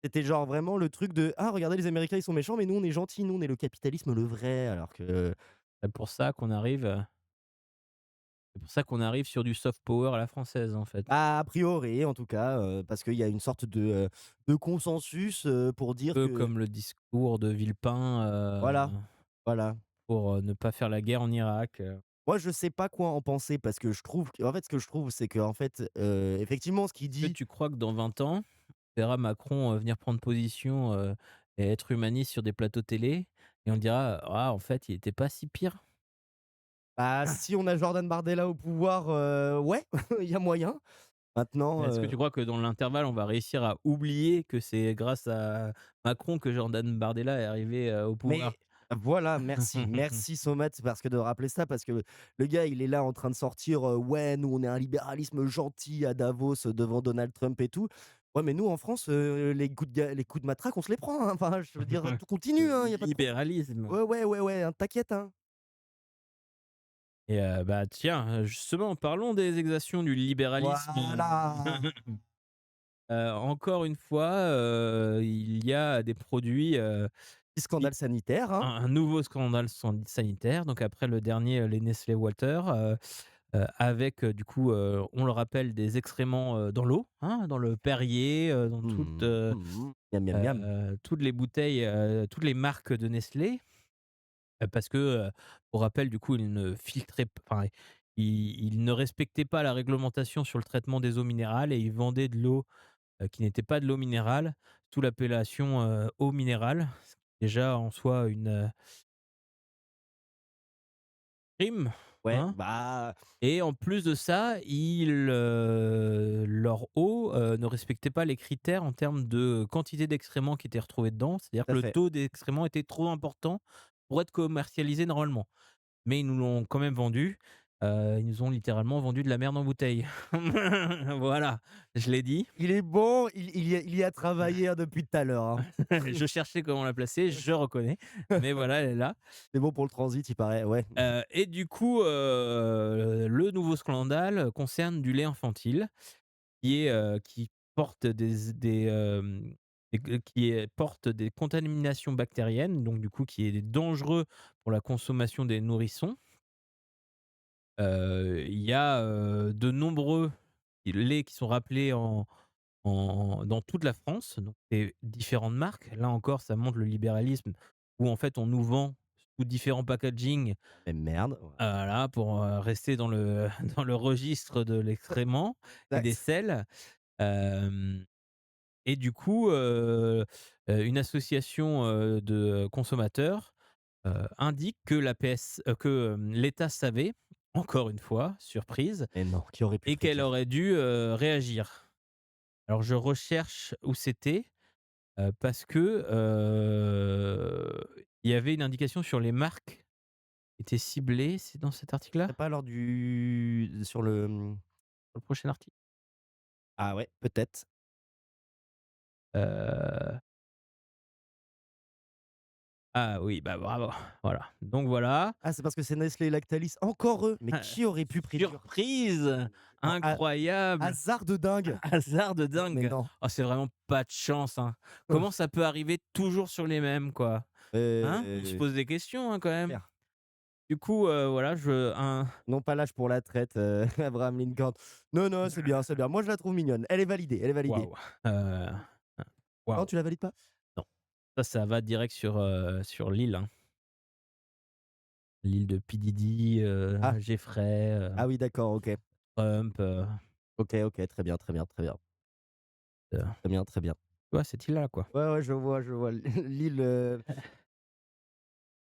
c'était genre vraiment le truc de: «Ah regardez les Américains, ils sont méchants, mais nous on est gentils, nous on est le capitalisme, le vrai», alors que c'est pour ça qu'on arrive, sur du soft power à la française, en fait. bah, a priori en tout cas, parce qu'il y a une sorte de consensus, pour dire Peu que comme le discours de Villepin, voilà, voilà. pour, ne pas faire la guerre en Irak. Moi, je sais pas quoi en penser parce que je trouve en fait, ce que je trouve, c'est qu'en fait, effectivement, ce qu'il Est-ce que dit tu crois que dans 20 ans, on verra Macron, venir prendre position, et être humaniste sur des plateaux télé et on dira: «Ah, en fait, il était pas si pire»? bah, si on a Jordan Bardella au pouvoir, ouais, il y a moyen. Maintenant, Est-ce que tu crois que dans l'intervalle, on va réussir à oublier que c'est grâce à Macron que Jordan Bardella est arrivé, au pouvoir? mais voilà, merci, merci Somat parce que de rappeler ça, parce que le gars, il est là en train de sortir, «Ouais, nous, on est un libéralisme gentil à Davos, devant Donald Trump et tout». Ouais, mais nous, en France, les coups de matraque, on se les prend, hein. Enfin, je veux dire, tout continue, hein, il y a pas de pro Libéralisme. ouais, ouais, ouais, ouais, hein, t'inquiète, hein. Et bah, tiens, justement, parlons des exactions du libéralisme. Voilà! Encore une fois, il y a des produits, Petit i scandale sanitaire, hein. un nouveau scandale sanitaire, donc après le dernier, les Nestlé Water, avec, du coup, on le rappelle, des excréments, dans l'eau, hein, dans le Perrier, dans Mmh. Mmh. Miam, miam, miam. toutes les bouteilles, toutes les marques de Nestlé, parce que, pour rappel, du coup, ils ne filtraient p enfin, ils ne respectaient pas la réglementation sur le traitement des eaux minérales et ils vendaient de l'eau, qui n'était pas de l'eau minérale, sous l'appellation, eau minérale. Ce qui est déjà en soi une, crime, Ouais, hein. bah, Et en plus de ça, leur eau, ne respectait pas les critères en termes de quantité d'excréments qui étaient retrouvés dedans. C'est-à-dire tout que à le fait. taux d'excréments était trop important pour être commercialisé normalement. Mais ils nous l'ont quand même vendu. Ils nous ont littéralement vendu de la merde en bouteille. Voilà, je l'ai dit. Il est bon, il y a travaillé, hein, depuis tout à l'heure, hein. Je cherchais comment la placer, je reconnais. Mais voilà, elle est là. C'est bon pour le transit, il paraît, ouais. Et du coup, le nouveau scandale concerne du lait infantile qui porte porte des contaminations bactériennes, donc du coup qui est dangereux pour la consommation des nourrissons. Il y a, de nombreux laits qui sont rappelés dans toute la France, donc c'est différentes marques. Là encore, ça montre le libéralisme où en fait on nous vend sous différents packaging, Mais merde, ouais. voilà, pour, rester dans le dans le registre de l'excrément et des Exact. sels. Hem Et du coup, une association, de consommateurs, indique que l'État savait, encore une fois, surprise, Mais non, qui aurait pu et qu'elle prédire? aurait dû, réagir. Alors je recherche où c'était, parce que, il y avait une indication sur les marques qui étaient ciblées. C'est dans cet Ce serait article-là? pas lors du sur le, Sur le prochain article? Ah ouais, peut-être. Heu, ah oui, bah, bravo, voilà. Donc voilà. Ah, c'est parce que c'est Nestlé et Lactalis. Encore eux! Mais qui aurait pu prédire? Surprise! Non, Incroyable! hasard de dingue! Hasard de Mais dingue! non. Oh, c'est vraiment pas de chance, hein. Comment ça peut arriver toujours sur les mêmes, quoi? Hein? On se pose des questions, hein, quand même. clair. Du coup, voilà, Non, pas l'âge pour la traite, Abraham Lincoln. Non, non, c'est bien, c'est bien. Moi, je la trouve mignonne. Elle est validée, elle est validée. waouh, heu, Non, waouh, tu la valides pas? non. Ça va direct sur l'île, hein. L'île de P. Diddy, Ah, Jeffrey, ah oui, d'accord, OK. Trump, OK, OK, très bien, très bien, très bien. tu Très bien, très bien. vois, cette île-là, quoi. Ouais, ouais, je vois l'île,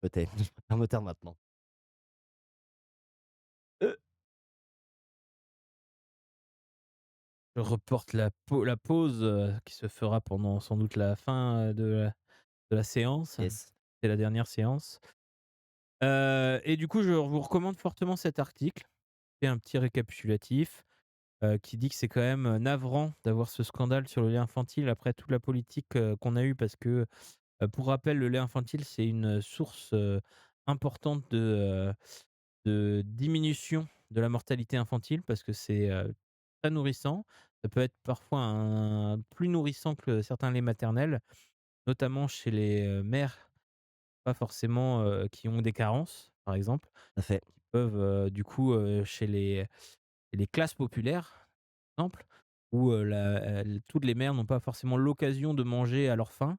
peut-être, je préfère me taire maintenant. Je reporte la pause, qui se fera pendant sans doute la fin, de la séance. Yes. C'est la dernière séance. Et du coup, je vous recommande fortement cet article. Fait un petit récapitulatif, qui dit que c'est quand même, navrant d'avoir ce scandale sur le lait infantile après toute la politique, qu'on a eue parce que, pour rappel, le lait infantile, c'est une source, importante de diminution de la mortalité infantile parce que c'est, très nourrissant. Ça peut être parfois plus nourrissant que certains laits maternels, notamment chez les, mères pas forcément, qui ont des carences, par exemple, Tout à fait. qui peuvent, du coup, chez les classes populaires, par exemple, où, toutes les mères n'ont pas forcément l'occasion de manger à leur faim.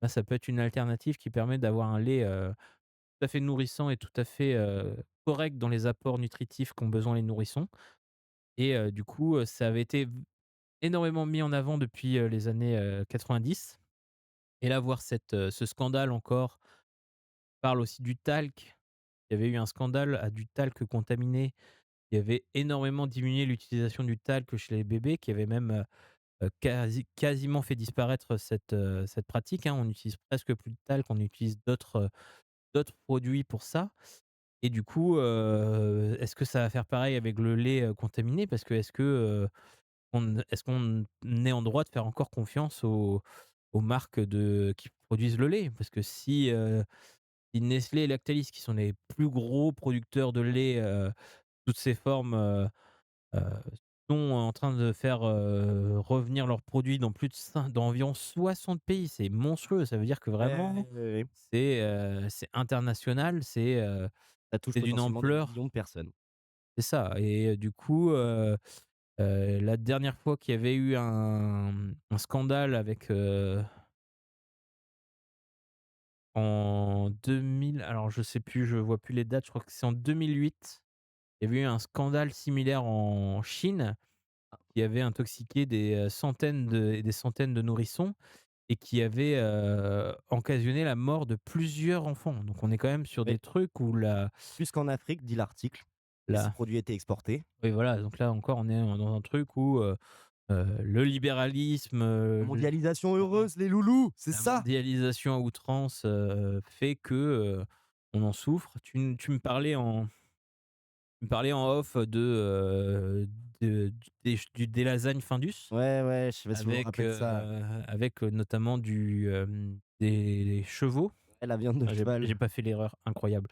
Là, ça peut être une alternative qui permet d'avoir un lait, tout à fait nourrissant et tout à fait, correct dans les apports nutritifs qu'ont besoin les nourrissons et du coup, ça avait été énormément mis en avant depuis, les années, 90 et là, voir ce scandale encore, parle aussi du talc. Il y avait eu un scandale à du talc contaminé, qui avait énormément diminué l'utilisation du talc chez les bébés, qui avait même, quasiment fait disparaître cette pratique, hein. On n'utilise presque plus de talc, on utilise d'autres produits pour ça et du coup, est-ce que ça va faire pareil avec le lait, contaminé? Parce que est-ce qu'on est en droit de faire encore confiance aux marques qui produisent le lait? Parce que si Nestlé et Lactalis, qui sont les plus gros producteurs de lait, toutes ces formes, heu, sont en train de faire, revenir leurs produits dans plus de dans environ 60 pays. C'est monstrueux, ça veut dire que vraiment Oui. c'est international, Ça touche c'est d'une potentiellement des ampleur millions de personnes. c'est ça et du coup, la dernière fois qu'il y avait eu un scandale avec, en 2000 alors je sais plus, je vois plus les dates, je crois que c'est en 2008. Il y avait eu un scandale similaire en Chine, qui avait intoxiqué des, centaines et des centaines de nourrissons et qui avait, occasionné la mort de plusieurs enfants. Donc on est quand même sur Oui. des trucs où Plus qu'en Afrique, dit l'article, et ces la produits étaient exportés. oui voilà, donc là encore on est dans un truc où, le libéralisme, La le mondialisation la mon heureuse, les loulous, c'est la ça! mondialisation à outrance, fait que, on en souffre. Tu me parlais en off des lasagnes Findus Ouais, ouais, je sais pas si vous vous avec, rappelez de ça. notamment des chevaux. Ouais, la viande de Ah, j'ai cheval. pas fait l'erreur, incroyable.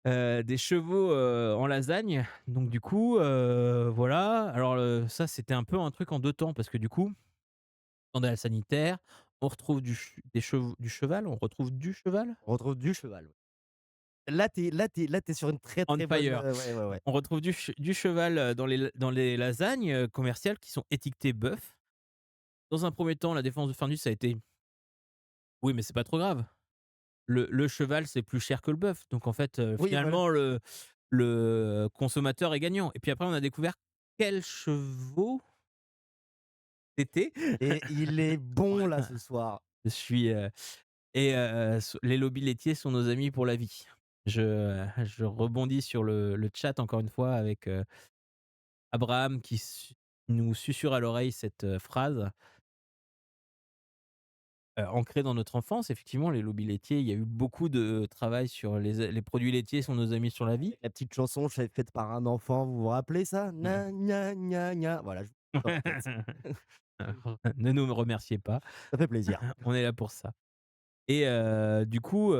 Des chevaux, en lasagne, donc du coup, voilà. Alors, ça, c'était un peu un truc en 2 temps parce que du coup, scandale sanitaire, on retrouve du cheval? On retrouve du cheval? On retrouve du cheval, ouais. Là, tu es sur une très, On très bonne, fire. ouais, ouais, ouais. On retrouve du cheval, dans les lasagnes, commerciales qui sont étiquetées bœuf. Dans un premier temps, la défense de Findus a été: «Oui, mais c'est pas trop grave. Le cheval, c'est plus cher que le bœuf, donc en fait, Oui, voilà. finalement le consommateur est gagnant» et puis après on a découvert quels chevaux c'était. Et il est bon là Voilà, ce soir. je suis, et les lobbies laitiers sont nos amis pour la vie. Je rebondis sur le chat encore une fois avec, Abraham qui nous susurre à l'oreille cette, phrase, ancrée dans notre enfance. Effectivement, les lobbies laitiers, il y a eu beaucoup de travail sur les produits laitiers sont nos amis sur la vie. La petite chanson faite par un enfant, vous vous rappelez ça? Mmh. Na gna gna gna. Voilà, dans la tête. Ne nous remerciez pas, Ça fait plaisir. on est là pour ça. Et du coup,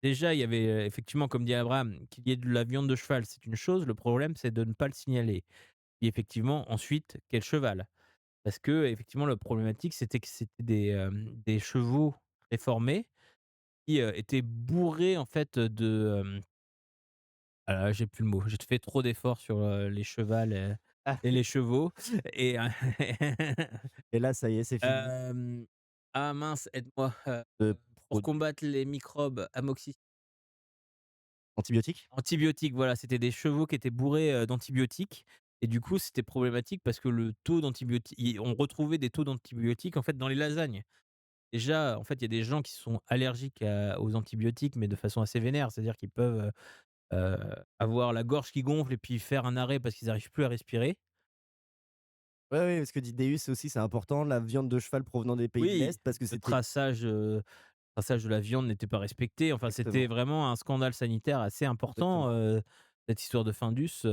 déjà, il y avait, effectivement, comme dit Abraham, qu'il y ait de la viande de cheval, c'est une chose, le problème, c'est de ne pas le signaler. Et effectivement, ensuite, quel cheval? Parce que effectivement, le problématique, c'était que c'était des chevaux réformés qui, étaient bourrés, en fait, j'ai plus le mot. J'ai fait trop d'efforts sur, les chevals, Ah, et les chevaux et et là, ça y est, c'est fini. ah mince, aide-moi, Heu, pour Pro combattre les microbes, amoxicilline. Antibiotiques? Antibiotiques, voilà, c'était des chevaux qui étaient bourrés, d'antibiotiques et du coup, c'était problématique parce que le taux d'antibiotiques on retrouvait des taux d'antibiotiques, en fait, dans les lasagnes. Déjà, en fait, il y a des gens qui sont allergiques aux antibiotiques, mais de façon assez vénère. C'est-à-dire qu'ils peuvent, heu, avoir la gorge qui gonfle et puis faire un arrêt parce qu'ils n'arrivent plus à respirer. Ouais, ouais, parce que dit Deus aussi, c'est important, la viande de cheval provenant des pays de Oui, l'Est, parce que le c'était traçage de la viande n'était pas respecté. Enfin, c'était exactement, vraiment un scandale sanitaire assez important, exactement. cette histoire de Findus,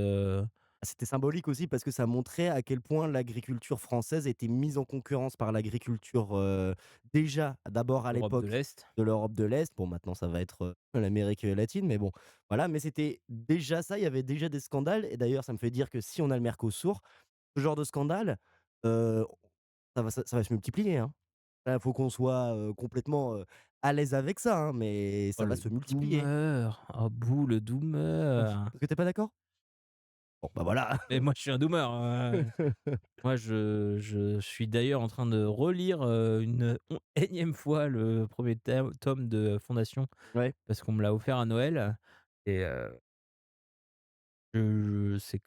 C'était symbolique aussi parce que ça montrait à quel point l'agriculture française était mise en concurrence par l'agriculture, déjà, d'abord à Europe de l'époque l'Est. de l'Europe de l'Est. Bon, maintenant ça va être, l'Amérique, latine, mais bon, voilà. Mais c'était déjà ça, il y avait déjà des scandales et d'ailleurs ça me fait dire que si on a le Mercosur, ce genre de scandale, heu, ça va se multiplier, hein. Là, faut qu'on soit, complètement, à l'aise avec ça, hein, mais Oh ça va le se multiplier. doomer! Oh Bouh, le doomer! Parce que tu es pas d'accord? Bon, bah, voilà. Mais moi, je suis un doomer, moi, je suis d'ailleurs en train de relire, une énième fois le premier tome de Fondation Ouais. parce qu'on me l'a offert à Noël et je c'est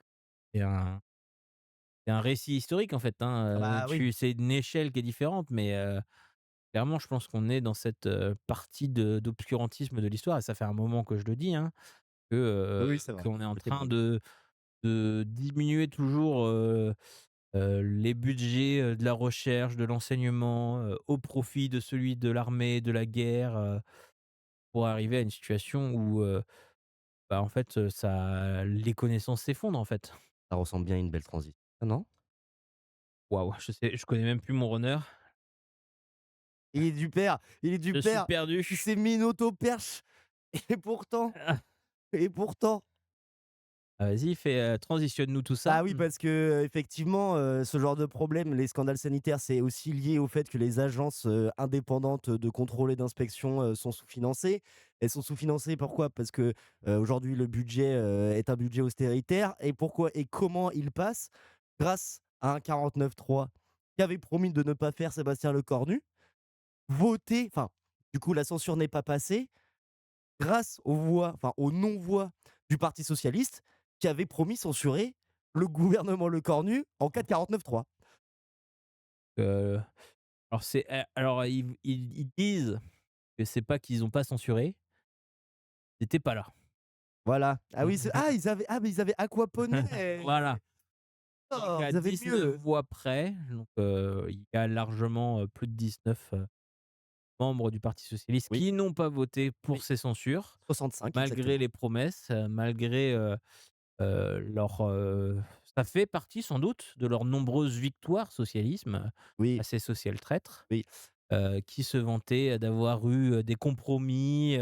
un récit historique, en fait, Ah hein, bah, oui. c'est une échelle qui est différente, mais clairement, je pense qu'on est dans cette, partie d'obscurantisme de l'histoire et ça fait un moment que je le dis, hein, que, Oui, oui, c'est vrai. qu'on est en Je train témoigne. de diminuer toujours, les budgets, de la recherche, de l'enseignement, au profit de celui de l'armée, de la guerre, pour arriver à une situation où, bah, en fait, les connaissances s'effondrent, en fait. Ça ressemble bien à une belle transition. Ah non? Waouh, je connais même plus mon runner. Il est du Je suis père. perdu. Il s'est mis une auto-perche et pourtant et pourtant Ah, vas-y, transitionne-nous tout ça. bah, oui, parce que, effectivement, ce genre de problème, les scandales sanitaires, c'est aussi lié au fait que les agences, indépendantes de contrôle et d'inspection, sont sous-financées. Elles sont sous-financées pourquoi? Parce que, aujourd'hui le budget, est un budget austéritaire et pourquoi et comment il passe? Grâce à un 49.3 qu'avait promis de ne pas faire Sébastien Lecornu, voté enfin, du coup la censure n'est pas passée grâce aux voix, enfin aux non-voix du Parti socialiste qui avait promis censurer le gouvernement Lecornu en cas de 49.3. Heu, alors ils disent que c'est pas qu'ils ont pas censuré, ils étaient pas là. Voilà. Ah oui, mais ils avaient aquaponé! Voilà, donc Oh, à ils avaient 19 mieux! voix près, donc il y a largement, plus de 19, membres du Parti socialiste Oui, qui n'ont pas voté pour oui, ces censures, 65 malgré exactement. les promesses, malgré, ça fait partie sans doute de leurs nombreuses victoires socialisme, Oui, assez social traître. oui. Qui se vantait d'avoir eu, des compromis,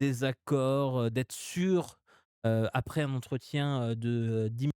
des accords, d'être sûr, après un entretien, de 10